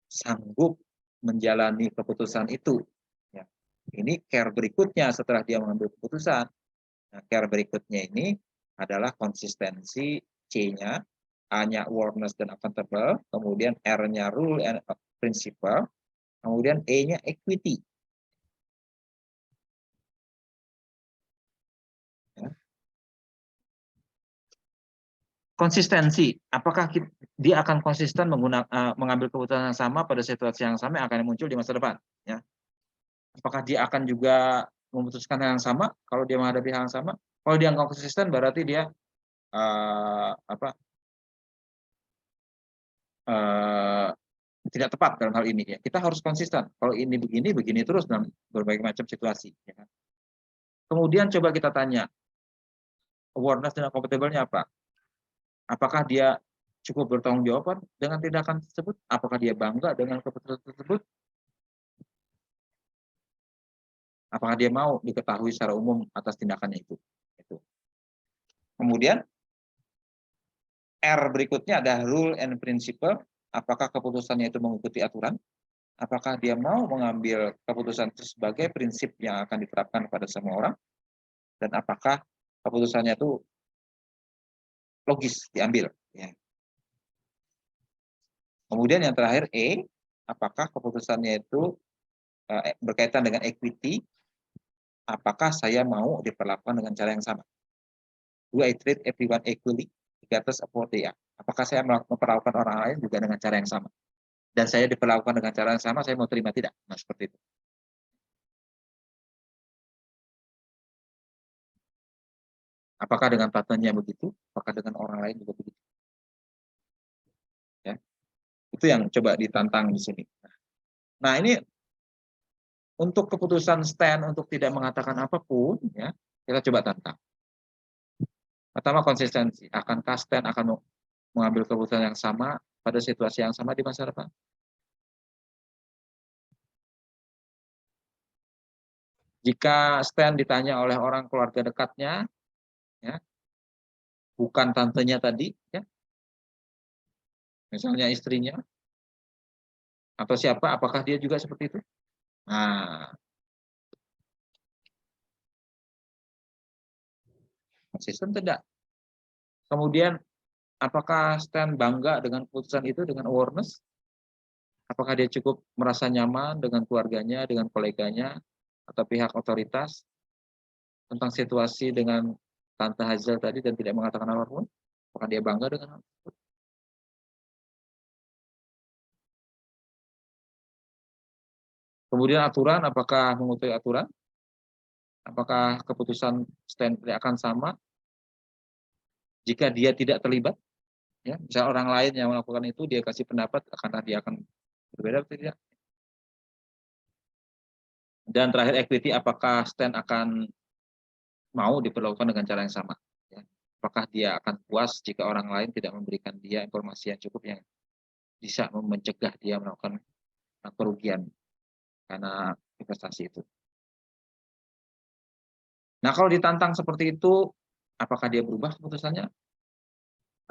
sanggup menjalani keputusan itu? Ya. Ini care berikutnya setelah dia mengambil keputusan. Nah, care berikutnya ini adalah konsistensi, C-nya, A-nya awareness dan accountable, kemudian R-nya rule and principle, kemudian E-nya equity. Ya. Konsistensi, apakah dia akan konsisten mengambil keputusan yang sama pada situasi yang sama yang akan muncul di masa depan? Ya. Apakah dia akan juga memutuskan hal yang sama kalau dia menghadapi hal yang sama? Kalau dia nggak konsisten berarti dia tidak tepat dalam hal ini ya. Kita harus konsisten. Kalau ini begini terus dalam berbagai macam situasi. Ya kan? Kemudian coba kita tanya, awareness dan compatible-nya apa? Apakah dia cukup bertanggung jawab dengan tindakan tersebut? Apakah dia bangga dengan keputusan tersebut? Apakah dia mau diketahui secara umum atas tindakannya itu? Kemudian R berikutnya ada rule and principle. Apakah keputusannya itu mengikuti aturan? Apakah dia mau mengambil keputusan itu sebagai prinsip yang akan diterapkan kepada semua orang? Dan apakah keputusannya itu logis diambil? Ya. Kemudian yang terakhir E, apakah keputusannya itu berkaitan dengan equity? Apakah saya mau diperlakukan dengan cara yang sama? Do I treat everyone equally? Regardless of what they are? Apakah saya memperlakukan orang lain juga dengan cara yang sama? Dan saya diperlakukan dengan cara yang sama, saya mau terima tidak? Nah, seperti itu. Apakah dengan partnernya begitu? Apakah dengan orang lain juga begitu? Itu yang coba ditantang di sini. Nah, ini untuk keputusan Stan untuk tidak mengatakan apapun, ya, kita coba tantang. Pertama, konsistensi. Akankah Stan akan mengambil keputusan yang sama pada situasi yang sama di masa depan? Jika Stan ditanya oleh orang keluarga dekatnya, ya, bukan tantenya tadi, ya, misalnya istrinya, atau siapa, apakah dia juga seperti itu? Nah, konsisten tidak? Kemudian, apakah Stan bangga dengan keputusan itu, dengan awareness? Apakah dia cukup merasa nyaman dengan keluarganya, dengan koleganya, atau pihak otoritas tentang situasi dengan Tante Hazel tadi dan tidak mengatakan apapun? Apakah dia bangga dengan hal tersebut? Kemudian aturan, apakah mengikuti aturan? Apakah keputusan Stanley akan sama jika dia tidak terlibat? Ya, misal orang lain yang melakukan itu, dia kasih pendapat, dia akan berbeda atau tidak? Dan terakhir equity, apakah Stan akan mau diperlakukan dengan cara yang sama? Ya. Apakah dia akan puas jika orang lain tidak memberikan dia informasi yang cukup yang bisa mencegah dia melakukan kerugian karena investasi itu? Nah, kalau ditantang seperti itu, apakah dia berubah keputusannya?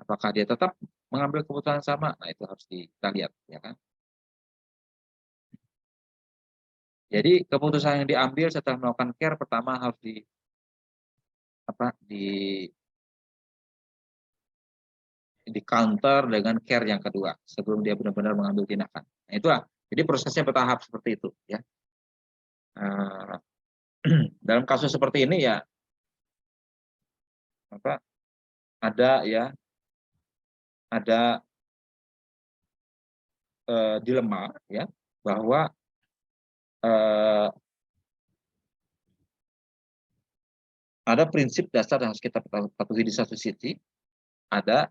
Apakah dia tetap mengambil keputusan sama? Nah, itu harus kita lihat, ya kan? Jadi keputusan yang diambil setelah melakukan care pertama harus di counter dengan care yang kedua sebelum dia benar-benar mengambil tindakan. Nah, itulah. Jadi prosesnya bertahap seperti itu, ya. Dalam kasus seperti ini ya ada ya ada dilema ya bahwa ada prinsip dasar yang harus kita patuhi. Di satu sisi ada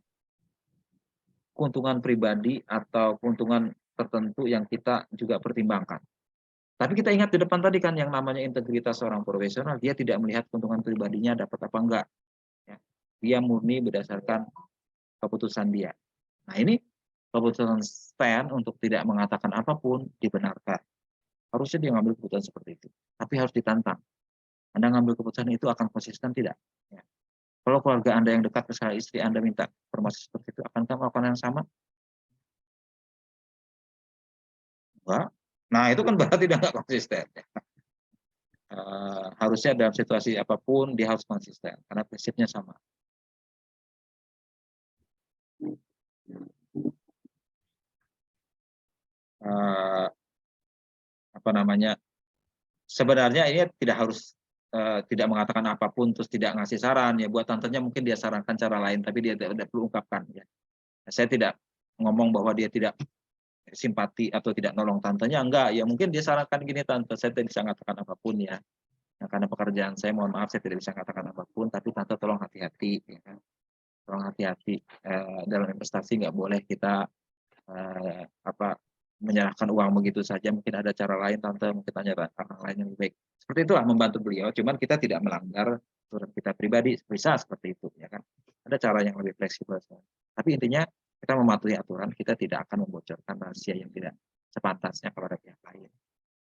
keuntungan pribadi atau keuntungan tertentu yang kita juga pertimbangkan. Tapi kita ingat di depan tadi kan yang namanya integritas seorang profesional, dia tidak melihat keuntungan pribadinya dapat apa enggak. Ya. Dia murni berdasarkan keputusan dia. Nah, ini keputusan Stan untuk tidak mengatakan apapun dibenarkan. Harusnya dia ngambil keputusan seperti itu. Tapi harus ditantang. Anda ngambil keputusan itu akan konsisten tidak? Ya. Kalau keluarga Anda yang dekat, misalnya istri Anda minta informasi seperti itu, akankah melakukan yang sama? Enggak. Nah, itu kan berarti dia nggak konsisten. Harusnya dalam situasi apapun dia harus konsisten karena prinsipnya sama. Apa namanya? Sebenarnya ini tidak harus tidak mengatakan apapun terus tidak ngasih saran ya, buat tantenya mungkin dia sarankan cara lain tapi dia tidak perlu ungkapkan ya. Saya tidak ngomong bahwa dia tidak simpati atau tidak nolong tantenya, enggak, ya mungkin dia sarankan gini, tante saya tidak bisa mengatakan apapun ya. Nah, karena pekerjaan saya, mohon maaf saya tidak bisa mengatakan apapun, tapi tante tolong hati-hati ya kan. Tolong hati-hati dalam investasi, nggak boleh kita menyerahkan uang begitu saja, mungkin ada cara lain tante, mungkin tanya orang lain yang lebih baik. Seperti itulah membantu beliau, cuman kita tidak melanggar aturan kita pribadi, bisa seperti itu ya kan. Ada cara yang lebih fleksibel. Tapi intinya kita mematuhi aturan, kita tidak akan membocorkan rahasia yang tidak sepantasnya kepada pihak lain.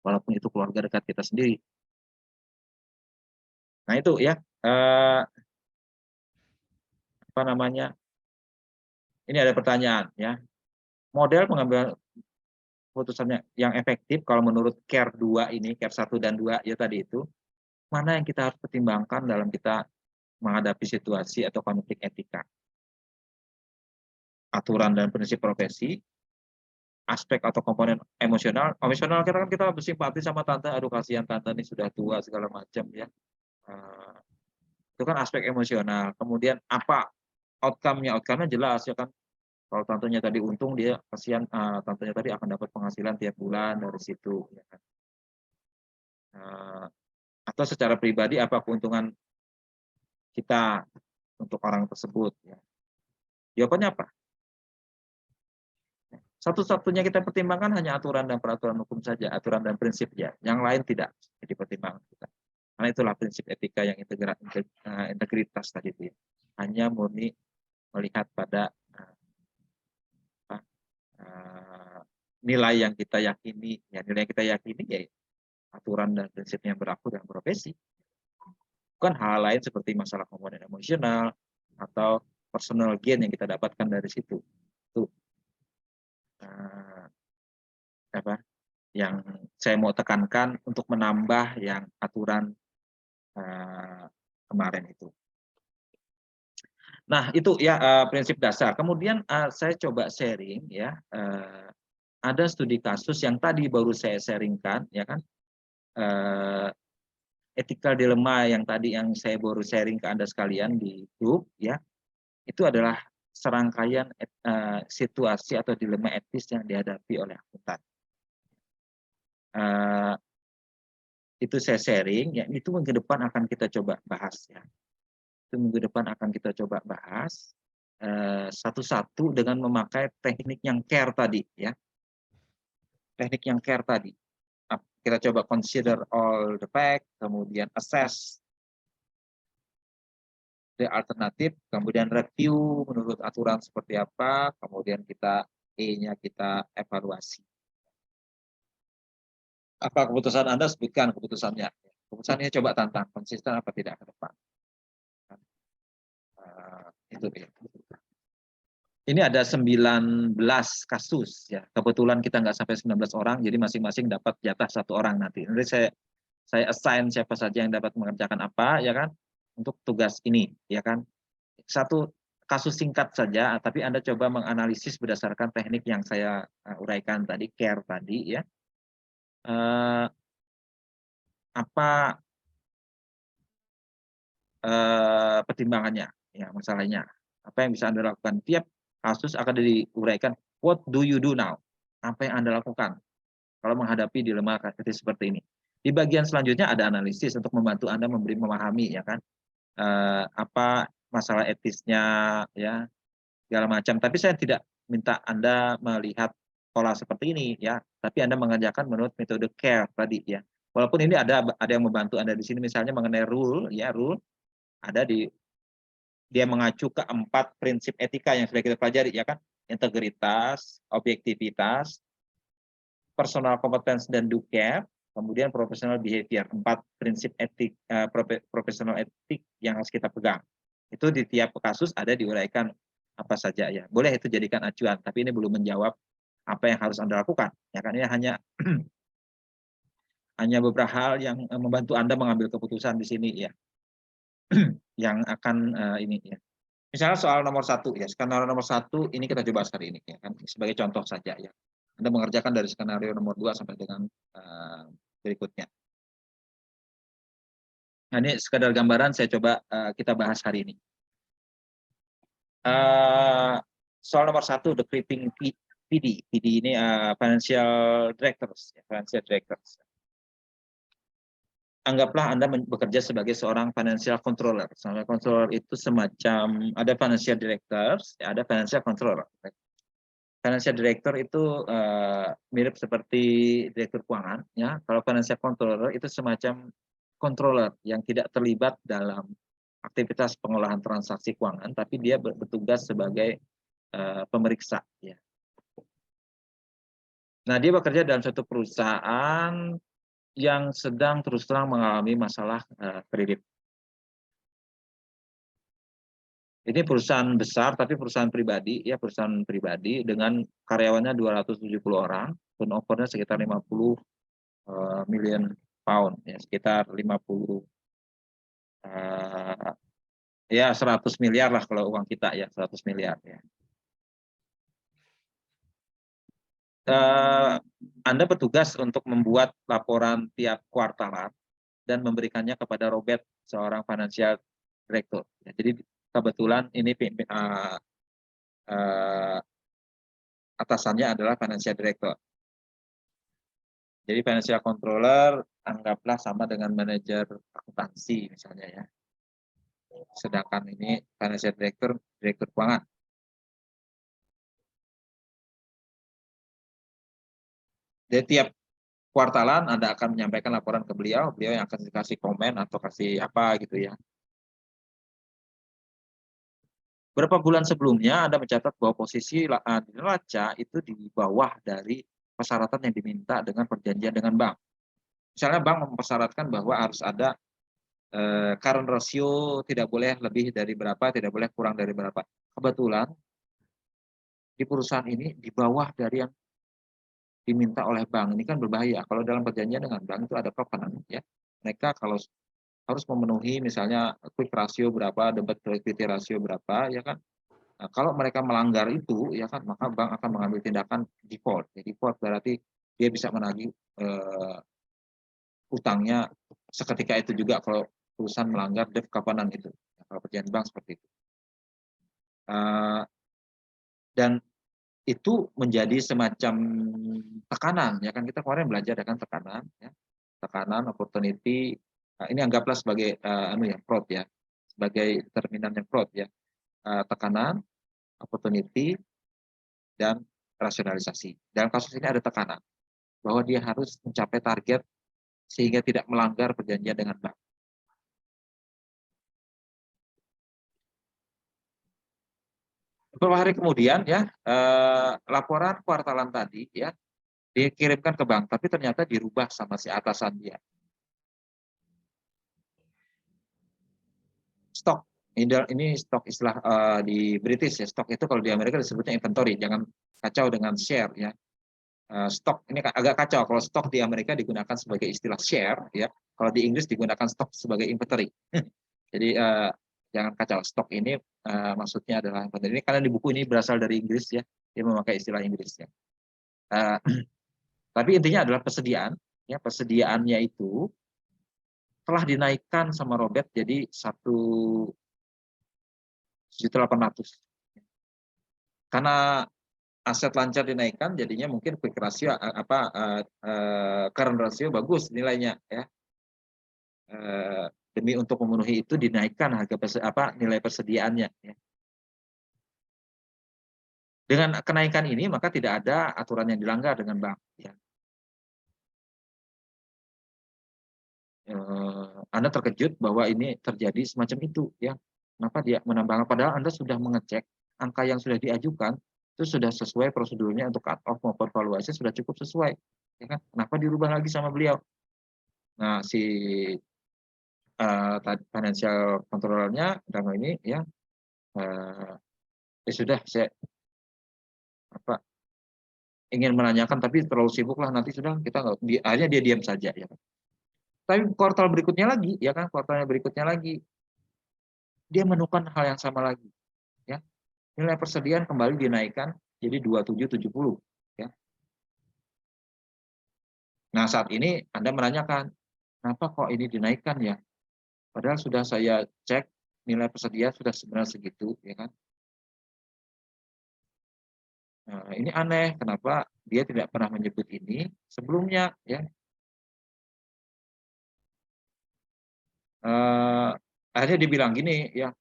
Walaupun itu keluarga dekat kita sendiri. Nah, itu ya apa namanya? Ini ada pertanyaan ya. Model pengambilan keputusannya yang efektif kalau menurut CARE 2 ini, CARE 1 dan 2 ya tadi itu, mana yang kita harus pertimbangkan dalam kita menghadapi situasi atau konflik etika? Aturan dan prinsip profesi, aspek atau komponen emosional. Emosional kita kan kita bersimpati sama tante, aduh kasihan tante ini sudah tua segala macam ya. Itu kan aspek emosional. Kemudian apa outcome-nya? Outcome-nya jelas ya kan. Kalau tantenya tadi untung, dia kasihan tantenya tadi akan dapat penghasilan tiap bulan dari situ. Ya kan? Atau secara pribadi apa keuntungan kita untuk orang tersebut? Ya. Jawabannya apa? Satu-satunya kita pertimbangkan hanya aturan dan peraturan hukum saja, aturan dan prinsip ya. Yang lain tidak jadi pertimbangan kita. Karena itulah prinsip etika yang integritas tadi itu ya. Hanya murni melihat pada nilai yang kita yakini, ya nilai yang kita yakini ya aturan dan prinsip yang berlaku dalam profesi. Bukan hal lain seperti masalah komponen emosional atau personal gain yang kita dapatkan dari situ. Itu apa yang saya mau tekankan untuk menambah yang aturan kemarin itu. Nah itu ya prinsip dasar. Kemudian saya coba sharing ya. Ada studi kasus yang tadi baru saya sharingkan, ya kan? Ethical dilemma yang tadi yang saya baru sharing ke Anda sekalian di grup, ya, itu adalah serangkaian situasi atau dilema etis yang dihadapi oleh akuntan. Itu saya sharing, ya, itu minggu depan akan kita coba bahas, ya. Itu minggu depan akan kita coba bahas satu-satu dengan memakai teknik yang care tadi, ya. Teknik yang care tadi. Kita coba consider all the fact, kemudian assess the alternative, kemudian review menurut aturan seperti apa, kemudian kita E-nya kita evaluasi. Apa keputusan Anda? Sebutkan keputusannya. Keputusannya coba tantang, konsisten apa tidak ke depan. Itu dia. Ini ada 19 kasus ya. Kebetulan kita nggak sampai 19 orang, jadi masing-masing dapat jatah 1 orang nanti. Nanti saya assign siapa saja yang dapat mengerjakan apa, ya kan, untuk tugas ini, ya kan. Satu kasus singkat saja, tapi Anda coba menganalisis berdasarkan teknik yang saya uraikan tadi, care tadi, ya. Apa pertimbangannya, ya, masalahnya. Apa yang bisa Anda lakukan? Tiap kasus akan diuraikan, what do you do now? Apa yang Anda lakukan kalau menghadapi dilema kritis seperti ini? Di bagian selanjutnya ada analisis untuk membantu Anda memahami, ya kan, apa masalah etisnya, ya, segala macam. Tapi saya tidak minta Anda melihat pola seperti ini, ya, tapi Anda mengerjakan menurut metode care tadi, ya. Walaupun ini ada yang membantu Anda di sini, misalnya mengenai rule, ya, rule ada dia mengacu ke 4 prinsip etika yang sudah kita pelajari, ya kan, integritas, objektivitas, personal competence dan due care, kemudian professional behavior, 4 prinsip etik profesional etik yang harus kita pegang. Itu di tiap kasus ada diuraikan apa saja, ya. Boleh itu jadikan acuan, tapi ini belum menjawab apa yang harus Anda lakukan. Ya kan, ini hanya hanya beberapa hal yang membantu Anda mengambil keputusan di sini, ya. Yang akan ini, ya. Misalnya soal nomor 1, ya, skenario nomor 1 ini kita coba hari ini, ya kan, sebagai contoh saja, ya. Anda mengerjakan dari skenario nomor 2 sampai dengan berikutnya. Nah, ini sekadar gambaran saya coba kita bahas hari ini. Soal nomor 1, the creeping PD. PD ini financial directors, ya, financial directors. Anggaplah Anda bekerja sebagai seorang financial controller. Financial controller itu semacam, ada financial directors, ya, ada financial controller. Financial director itu mirip seperti direktur keuangan, ya. Kalau financial controller itu semacam controller yang tidak terlibat dalam aktivitas pengolahan transaksi keuangan, tapi dia bertugas sebagai pemeriksa, ya. Nah, dia bekerja dalam suatu perusahaan yang sedang terus terang mengalami masalah kredit. Ini perusahaan besar, tapi perusahaan pribadi, ya, perusahaan pribadi dengan karyawannya 270 orang, turnover-nya sekitar 50 million pound, ya, sekitar 50 ya 100 miliar lah kalau uang kita, ya, 100 miliar, ya. Anda bertugas untuk membuat laporan tiap kuartalan dan memberikannya kepada Robert, seorang financial director. Ya, jadi kebetulan ini atasannya adalah financial director. Jadi financial controller anggaplah sama dengan manajer akuntansi misalnya, ya. Sedangkan ini financial director, direktur keuangan. Jadi tiap kuartalan Anda akan menyampaikan laporan ke beliau, beliau yang akan kasih komen atau kasih apa gitu ya. Berapa bulan sebelumnya Anda mencatat bahwa posisi neraca itu di bawah dari persyaratan yang diminta dengan perjanjian dengan bank. Misalnya bank mempersyaratkan bahwa harus ada current ratio tidak boleh lebih dari berapa, tidak boleh kurang dari berapa. Kebetulan di perusahaan ini di bawah dari yang diminta oleh bank. Ini kan berbahaya. Kalau dalam perjanjian dengan bank itu ada covenant ya. Mereka kalau harus memenuhi misalnya quick ratio berapa, debt to equity ratio berapa ya kan. Nah, kalau mereka melanggar itu ya kan maka bank akan mengambil tindakan default. Jadi default berarti dia bisa menagih utangnya seketika itu juga kalau perusahaan melanggar debt covenant itu. Ya, kalau perjanjian bank seperti itu. Dan itu menjadi semacam tekanan ya kan kita kemarin belajar ya kan tekanan opportunity ini anggaplah sebagai fraud ya sebagai determinannya fraud ya tekanan opportunity dan rasionalisasi. Dalam kasus ini ada tekanan bahwa dia harus mencapai target sehingga tidak melanggar perjanjian dengan bank. Beberapa hari kemudian ya laporan kuartalan tadi ya dikirimkan ke bank, tapi ternyata dirubah sama si atasan dia. Stok, ini stok istilah di British ya, stok itu kalau di Amerika disebutnya inventory, jangan kacau dengan share ya. Stok ini agak kacau, kalau stok di Amerika digunakan sebagai istilah share ya, kalau di Inggris digunakan stok sebagai inventory. Jadi jangan kacau, stok ini maksudnya adalah inventory. Ini karena di buku ini berasal dari Inggris ya, dia memakai istilah Inggris ya. Tapi intinya adalah persediaan, ya persediaannya itu telah dinaikkan sama Robert jadi 1.800.000. Karena aset lancar dinaikkan, jadinya mungkin quick ratio current ratio bagus nilainya ya. Demi untuk memenuhi itu dinaikkan nilai persediaannya ya. Dengan kenaikan ini maka tidak ada aturan yang dilanggar dengan bank ya. Anda terkejut bahwa ini terjadi semacam itu ya. Kenapa dia menambahkan padahal Anda sudah mengecek angka yang sudah diajukan itu sudah sesuai prosedurnya untuk cut off maupun valuasi sudah cukup sesuai ya kan. Kenapa dirubah lagi sama beliau? Nah, si financial controller-nya dalam ini ya sudah saya ingin menanyakan tapi terlalu sibuk lah nanti sudah kita nggak akhirnya dia diam saja ya kan. Tapi kuartal berikutnya lagi ya kan kuartalnya berikutnya lagi dia menemukan hal yang sama lagi ya. Nilai persediaan kembali dinaikkan jadi 2770 ya. Nah, saat ini Anda menanyakan, kenapa kok ini dinaikkan ya? Padahal sudah saya cek nilai persediaan sudah sebenarnya segitu ya kan. Nah, ini aneh kenapa dia tidak pernah menyebut ini sebelumnya ya. Akhirnya dibilang gini ya,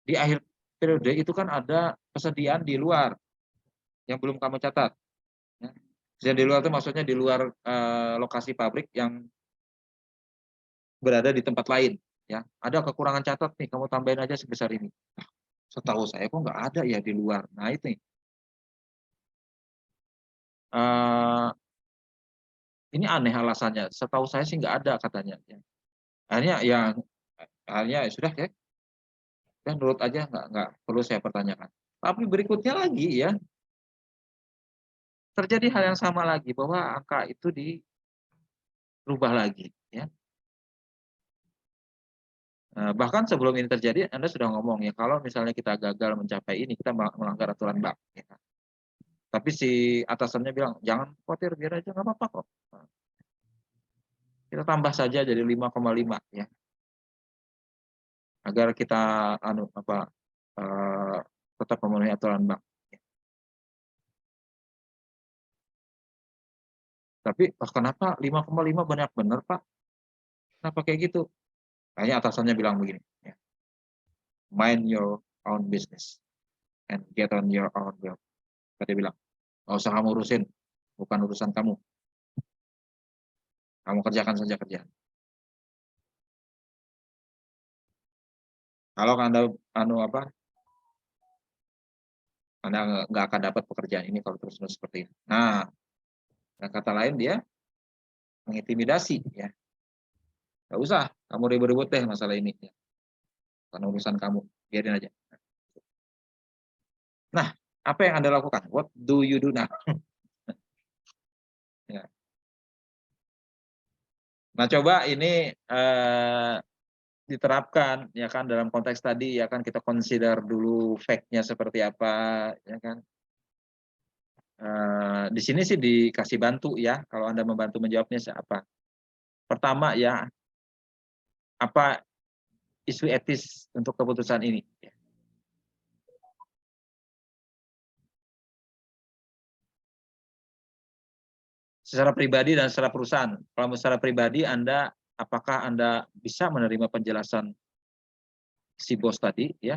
di akhir periode itu kan ada persediaan di luar yang belum kamu catat. Ya. Persediaan di luar itu maksudnya di luar lokasi pabrik yang berada di tempat lain. Ya, ada kekurangan catat nih, kamu tambahin aja sebesar ini. Nah, setahu saya kok nggak ada ya di luar. Nah itu nih. Ini aneh alasannya. Setahu saya sih nggak ada katanya. Ya. Akhirnya sudah ya, dan nurut aja nggak perlu saya pertanyakan. Tapi berikutnya lagi ya terjadi hal yang sama lagi bahwa angka itu dirubah lagi. Ya. Bahkan sebelum ini terjadi Anda sudah ngomong ya kalau misalnya kita gagal mencapai ini kita melanggar aturan bank. Ya. Tapi si atasannya bilang jangan khawatir biar aja nggak apa-apa kok. Kita tambah saja jadi 5,5 ya. Agar kita tetap memenuhi aturan bank. Tapi kenapa 5,5 banyak benar Pak? Kenapa kayak gitu? Kayaknya atasannya bilang begini, ya, mind your own business and get on your own will. Tadi bilang, nggak usah kamu urusin, bukan urusan kamu. Kamu kerjakan saja kerjaan. Kalau Anda Anda nggak akan dapat pekerjaan ini kalau terus-menerus seperti ini. Nah, dengan kata lain dia mengintimidasi ya. Nggak usah kamu ribut-ribut deh masalah ini ya. Karena urusan kamu, biarin aja. Nah, apa yang Anda lakukan? What do you do now? Ya. Nah, coba ini diterapkan ya kan dalam konteks tadi ya kan kita consider dulu fact-nya seperti apa ya kan. Di sini sih dikasih bantu ya kalau Anda membantu menjawabnya siapa. Pertama ya, apa isu etis untuk keputusan ini? Secara pribadi dan secara perusahaan. Kalau secara pribadi apakah Anda bisa menerima penjelasan si bos tadi ya?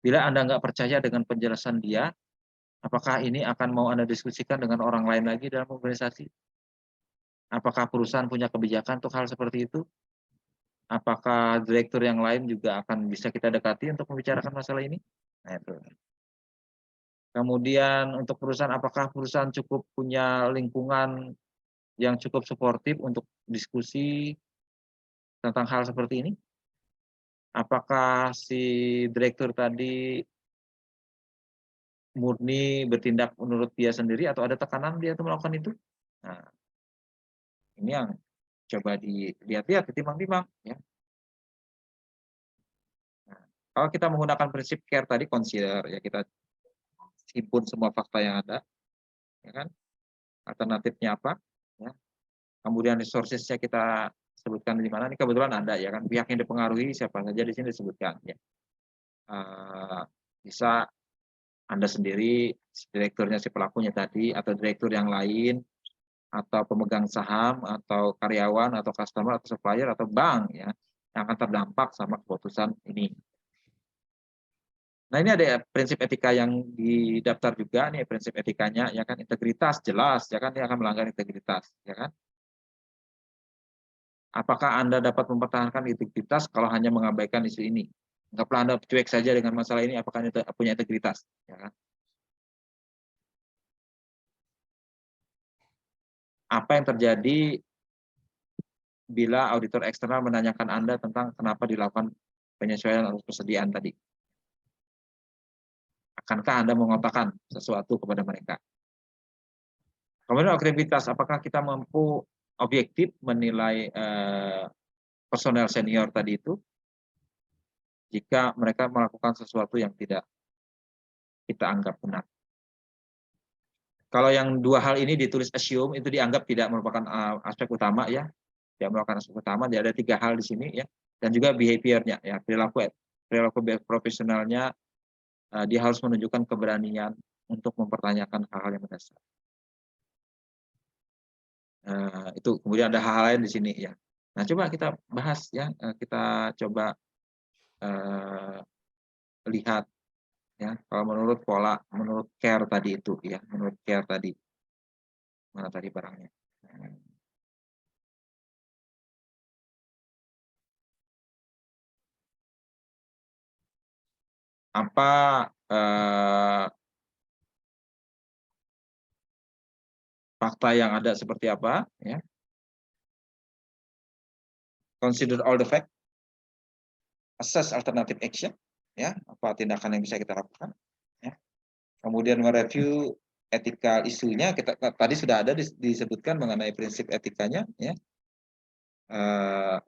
Bila Anda nggak percaya dengan penjelasan dia, apakah ini akan mau Anda diskusikan dengan orang lain lagi dalam organisasi? Apakah perusahaan punya kebijakan untuk hal seperti itu? Apakah direktur yang lain juga akan bisa kita dekati untuk membicarakan masalah ini? Nah, itu. Kemudian untuk perusahaan, apakah perusahaan cukup punya lingkungan yang cukup suportif untuk diskusi tentang hal seperti ini? Apakah si direktur tadi murni bertindak menurut dia sendiri atau ada tekanan dia untuk melakukan itu? Nah, ini yang coba dilihat-lihat, ditimbang-timbang ya. Nah, kalau kita menggunakan prinsip care tadi, consider ya, kita himpun semua fakta yang ada, ya kan? Alternatifnya apa? Ya. Kemudian resources-nya kita sebutkan di mana. Ini kebetulan ada ya kan, pihak yang dipengaruhi siapa saja di sini disebutkan ya. Bisa Anda sendiri, direkturnya si pelakunya tadi, atau direktur yang lain, atau pemegang saham, atau karyawan, atau customer, atau supplier, atau bank ya, yang akan terdampak sama keputusan ini. Nah, ini ada prinsip etika yang didaftar juga nih, prinsip etikanya ya kan, integritas jelas ya kan, dia akan melanggar integritas ya kan. Apakah Anda dapat mempertahankan integritas kalau hanya mengabaikan isu ini? Anggaplah Anda cuek saja dengan masalah ini, apakah Anda punya integritas ya kan? Apa yang terjadi bila auditor eksternal menanyakan Anda tentang kenapa dilakukan penyesuaian atau persediaan tadi? Akankah Anda mengatakan sesuatu kepada mereka? Kemudian objektivitas, apakah kita mampu objektif menilai personel senior tadi itu jika mereka melakukan sesuatu yang tidak kita anggap benar. Kalau yang dua hal ini ditulis assume, itu dianggap tidak merupakan aspek utama ya, tidak merupakan aspek utama. Jadi ada 3 hal di sini ya, dan juga behavior-nya ya, perilaku profesionalnya, dia harus menunjukkan keberanian untuk mempertanyakan hal-hal yang mendasar. Itu kemudian ada hal lain di sini ya. Nah, coba kita bahas ya, kita coba lihat ya, kalau menurut menurut care tadi itu ya, menurut care tadi. Mana tadi barangnya? Apa fakta yang ada seperti apa ya? Consider all the fact, assess alternative action ya, apa tindakan yang bisa kita lakukan ya. Kemudian mereview etika isunya, kita tadi sudah ada disebutkan mengenai prinsip etikanya ya.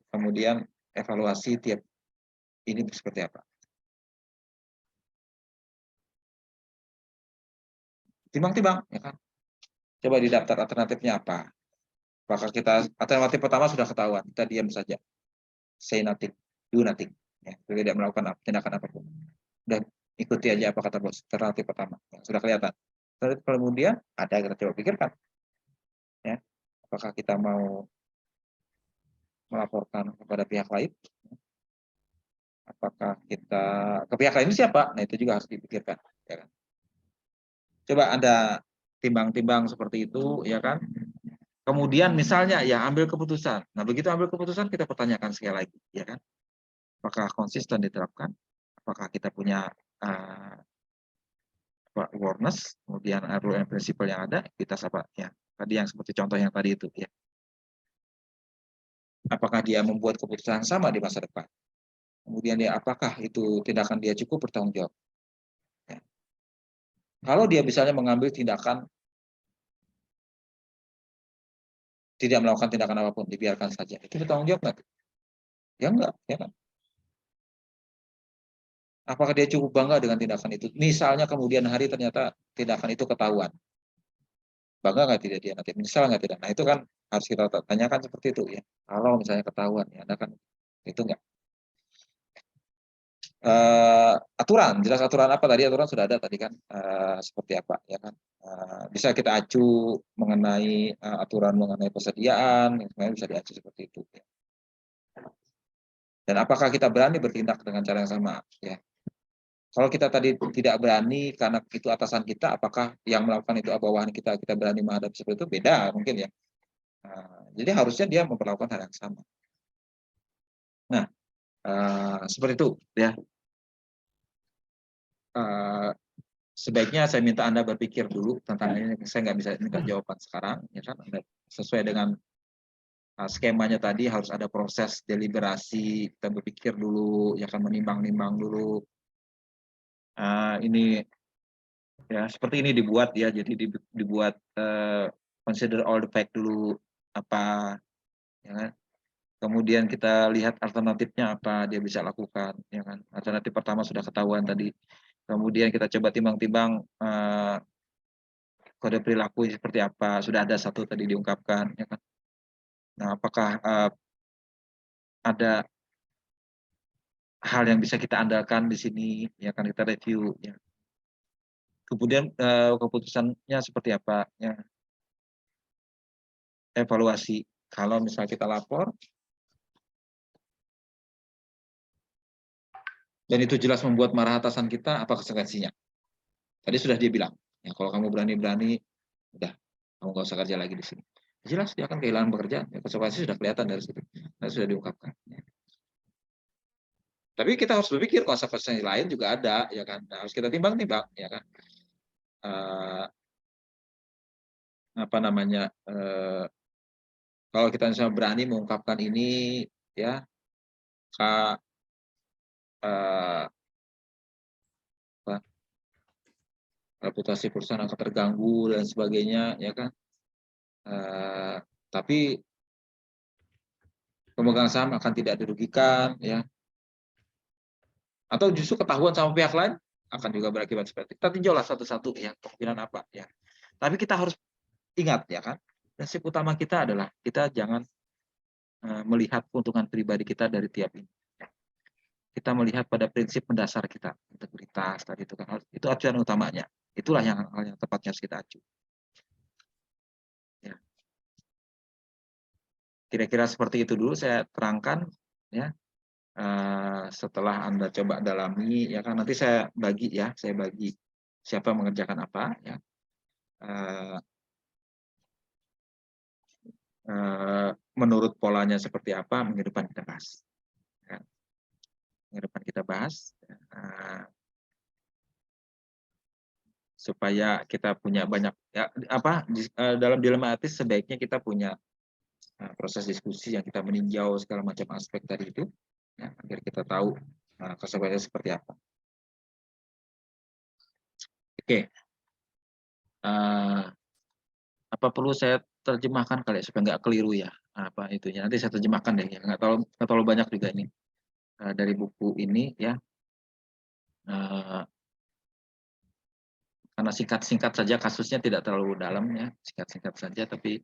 Kemudian evaluasi tiap ini seperti apa. Timbang-timbang ya kan. Coba di daftar alternatifnya apa. Apakah kita alternatif pertama sudah ketahuan, kita diam saja. Say nothing, do nothing. Ya, tidak melakukan tindakan apapun. Dan ikuti aja apa kata bos. Alternatif pertama ya, sudah kelihatan. Terus kemudian ada kita coba pikirkan. Ya, apakah kita mau melaporkan kepada pihak lain? Apakah kita ke pihak lain siapa? Nah, itu juga harus dipikirkan. Ya kan? Coba Anda timbang-timbang seperti itu, ya kan? Kemudian misalnya ya ambil keputusan. Nah, begitu ambil keputusan kita pertanyakan sekali lagi, ya kan? Apakah konsisten diterapkan? Apakah kita punya awareness, kemudian rule and principle yang ada, kita apa ya? Tadi yang seperti contoh yang tadi itu, ya. Apakah dia membuat keputusan sama di masa depan? Kemudian dia apakah itu tindakan dia cukup bertanggung jawab? Ya. Kalau dia misalnya mengambil tindakan tidak melakukan tindakan apapun, dibiarkan saja, itu bertanggung jawab nggak? Ya enggak, ya kan? Apakah dia cukup bangga dengan tindakan itu? Misalnya kemudian hari ternyata tindakan itu ketahuan. Bangga nggak tidak dia nanti? Menyesal nggak tidak? Nah itu kan harus kita tanyakan seperti itu ya. Kalau misalnya ketahuan, ya Anda kan itu nggak. Aturan, jelas aturan apa tadi? Aturan sudah ada tadi kan, seperti apa ya kan? Bisa kita acu mengenai aturan mengenai persediaan, sebenarnya bisa diacu seperti itu. Ya. Dan apakah kita berani bertindak dengan cara yang sama? Ya. Kalau kita tadi tidak berani karena itu atasan kita, apakah yang melakukan itu bawahan kita berani menghadapi seperti itu? Beda mungkin ya. Jadi harusnya dia memperlakukan hal yang sama. Nah, seperti itu ya. Sebaiknya saya minta Anda berpikir dulu tentang ini. Saya nggak bisa minta jawaban sekarang, ya kan? Sesuai dengan skemanya tadi harus ada proses deliberasi, kita berpikir dulu, ya kan, menimbang-nimbang dulu. Ini ya seperti ini dibuat ya, jadi dibuat consider all the fact dulu apa, ya kan? Kemudian kita lihat alternatifnya apa dia bisa lakukan, ya kan? Alternatif pertama sudah ketahuan tadi. Kemudian kita coba timbang-timbang kode perilaku seperti apa, sudah ada satu tadi diungkapkan, ya kan? Nah, apakah ada hal yang bisa kita andalkan di sini, ya kan, kita review, ya. Kemudian keputusannya seperti apa, ya. Evaluasi. Kalau misalnya kita lapor dan itu jelas membuat marah atasan kita, apa konsekuensinya? Tadi sudah dia bilang, ya kalau kamu berani-berani, udah, kamu nggak usah kerja lagi di sini. Jelas dia akan kehilangan pekerjaan, ya, konsekuensi sudah kelihatan dari situ, dan sudah diungkapkan. Ya. Tapi kita harus berpikir konsekuensi lain juga ada, ya kan? Nah, harus kita timbang-timbang, ya kan? Apa namanya? Kalau kita misalnya berani mengungkapkan ini, ya, apa, reputasi perusahaan akan terganggu dan sebagainya, ya kan? Tapi pemegang saham akan tidak dirugikan, ya. Atau justru ketahuan sama pihak lain akan juga berakibat seperti itu. Kita tinjaulah satu-satu ya kemungkinan apa, ya. Tapi kita harus ingat, ya kan? Prinsip utama kita adalah kita jangan melihat keuntungan pribadi kita dari tiap ini. Ya. Kita melihat pada prinsip mendasar kita, integritas tadi itu kan, itu acuan utamanya. Itulah yang hal yang tepatnya harus kita acu. Ya. Kira-kira seperti itu dulu saya terangkan, ya. Setelah Anda coba dalami, ya kan, nanti saya bagi siapa mengerjakan apa, ya. Menurut polanya seperti apa, minggu depan kita bahas. Ya. Minggu depan kita bahas, supaya kita punya banyak, ya, apa, dalam dilema etis sebaiknya kita punya proses diskusi yang kita meninjau segala macam aspek tadi itu, ya, agar kita tahu konsekuensinya seperti apa. Oke. Apa perlu saya terjemahkan kali ya, supaya nggak keliru ya apa itunya. Nanti saya terjemahkan deh ya, nggak terlalu banyak juga ini dari buku ini ya. Karena singkat-singkat saja, kasusnya tidak terlalu dalam ya, singkat-singkat saja, tapi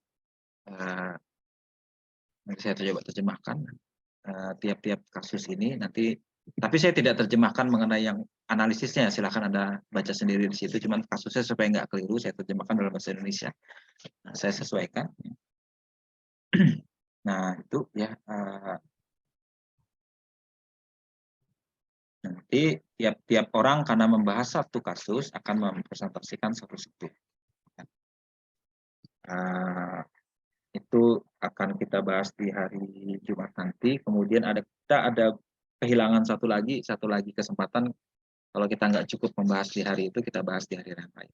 nanti saya coba terjemahkan tiap-tiap kasus ini nanti. Tapi saya tidak terjemahkan mengenai yang analisisnya, silahkan Anda baca sendiri di situ. Cuman kasusnya supaya nggak keliru, saya terjemahkan dalam bahasa Indonesia. Nah, saya sesuaikan. Nah itu ya. Nanti tiap-tiap orang karena membahas satu kasus akan mempresentasikan satu-satu. Itu akan kita bahas di hari Jumat nanti. Kemudian kita ada kehilangan satu lagi kesempatan. Kalau kita nggak cukup membahas di hari itu, kita bahas di hari yang lain.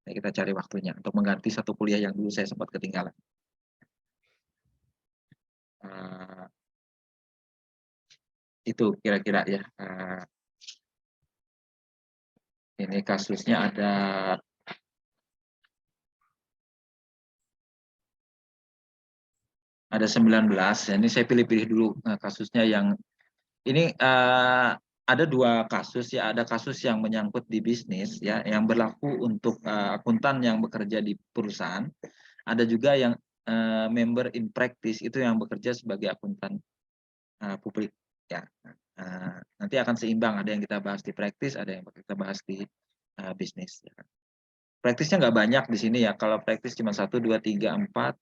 Nah, kita cari waktunya untuk mengganti satu kuliah yang dulu saya sempat ketinggalan. Itu kira-kira ya. Ini kasusnya ada 19. Ini saya pilih-pilih dulu kasusnya yang ini ada dua kasus ya. Ada kasus yang menyangkut di bisnis ya, yang berlaku untuk akuntan yang bekerja di perusahaan. Ada juga yang member in practice, itu yang bekerja sebagai akuntan publik ya. Nanti akan seimbang, ada yang kita bahas di practice, ada yang kita bahas di bisnis ya. Praktisnya nggak banyak di sini ya. Kalau praktis cuma 1, 2, 3, 4,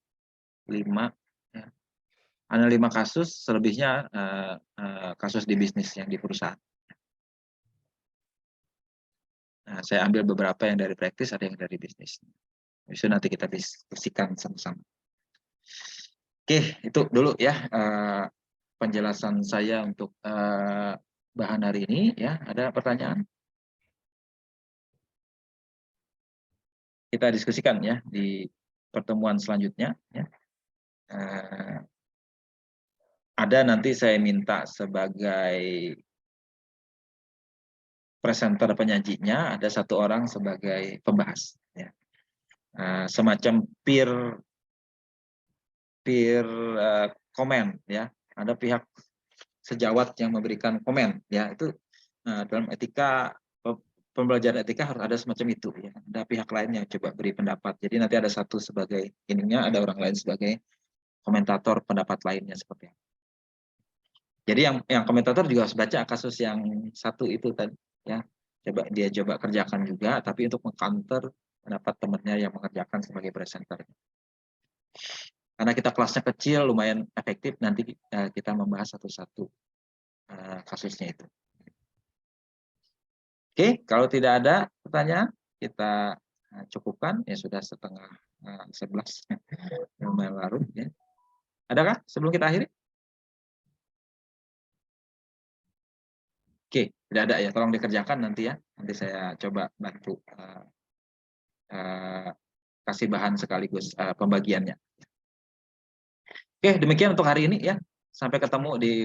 5 ya. Ada 5 kasus, selebihnya kasus di bisnis yang di perusahaan. Nah, saya ambil beberapa yang dari praktis, ada yang dari bisnis. Itu nanti kita diskusikan sama-sama. Oke, itu dulu ya penjelasan saya untuk bahan hari ini ya. Ada pertanyaan? Kita diskusikan ya di pertemuan selanjutnya ya. Ada nanti saya minta sebagai presenter penyajinya, ada satu orang sebagai pembahas ya. Semacam peer komen ya. Ada pihak sejawat yang memberikan komen ya. Itu dalam etika, pembelajaran etika harus ada semacam itu ya. Ada pihak lain yang coba beri pendapat. Jadi nanti ada satu sebagai ininya, ada orang lain sebagai komentator pendapat lainnya seperti itu. Jadi yang komentator juga harus baca kasus yang satu itu tadi ya. Dia coba kerjakan juga, tapi untuk meng-counter pendapat temannya yang mengerjakan sebagai presenter. Karena kita kelasnya kecil, lumayan efektif, nanti kita membahas satu-satu kasusnya itu. Oke, kalau tidak ada pertanyaan, kita cukupkan. Ya sudah setengah 11, lumayan larut ya. Adakah sebelum kita akhiri? Oke, tidak ada ya. Tolong dikerjakan nanti ya. Nanti saya coba bantu kasih bahan sekaligus pembagiannya. Oke, demikian untuk hari ini ya. Sampai ketemu di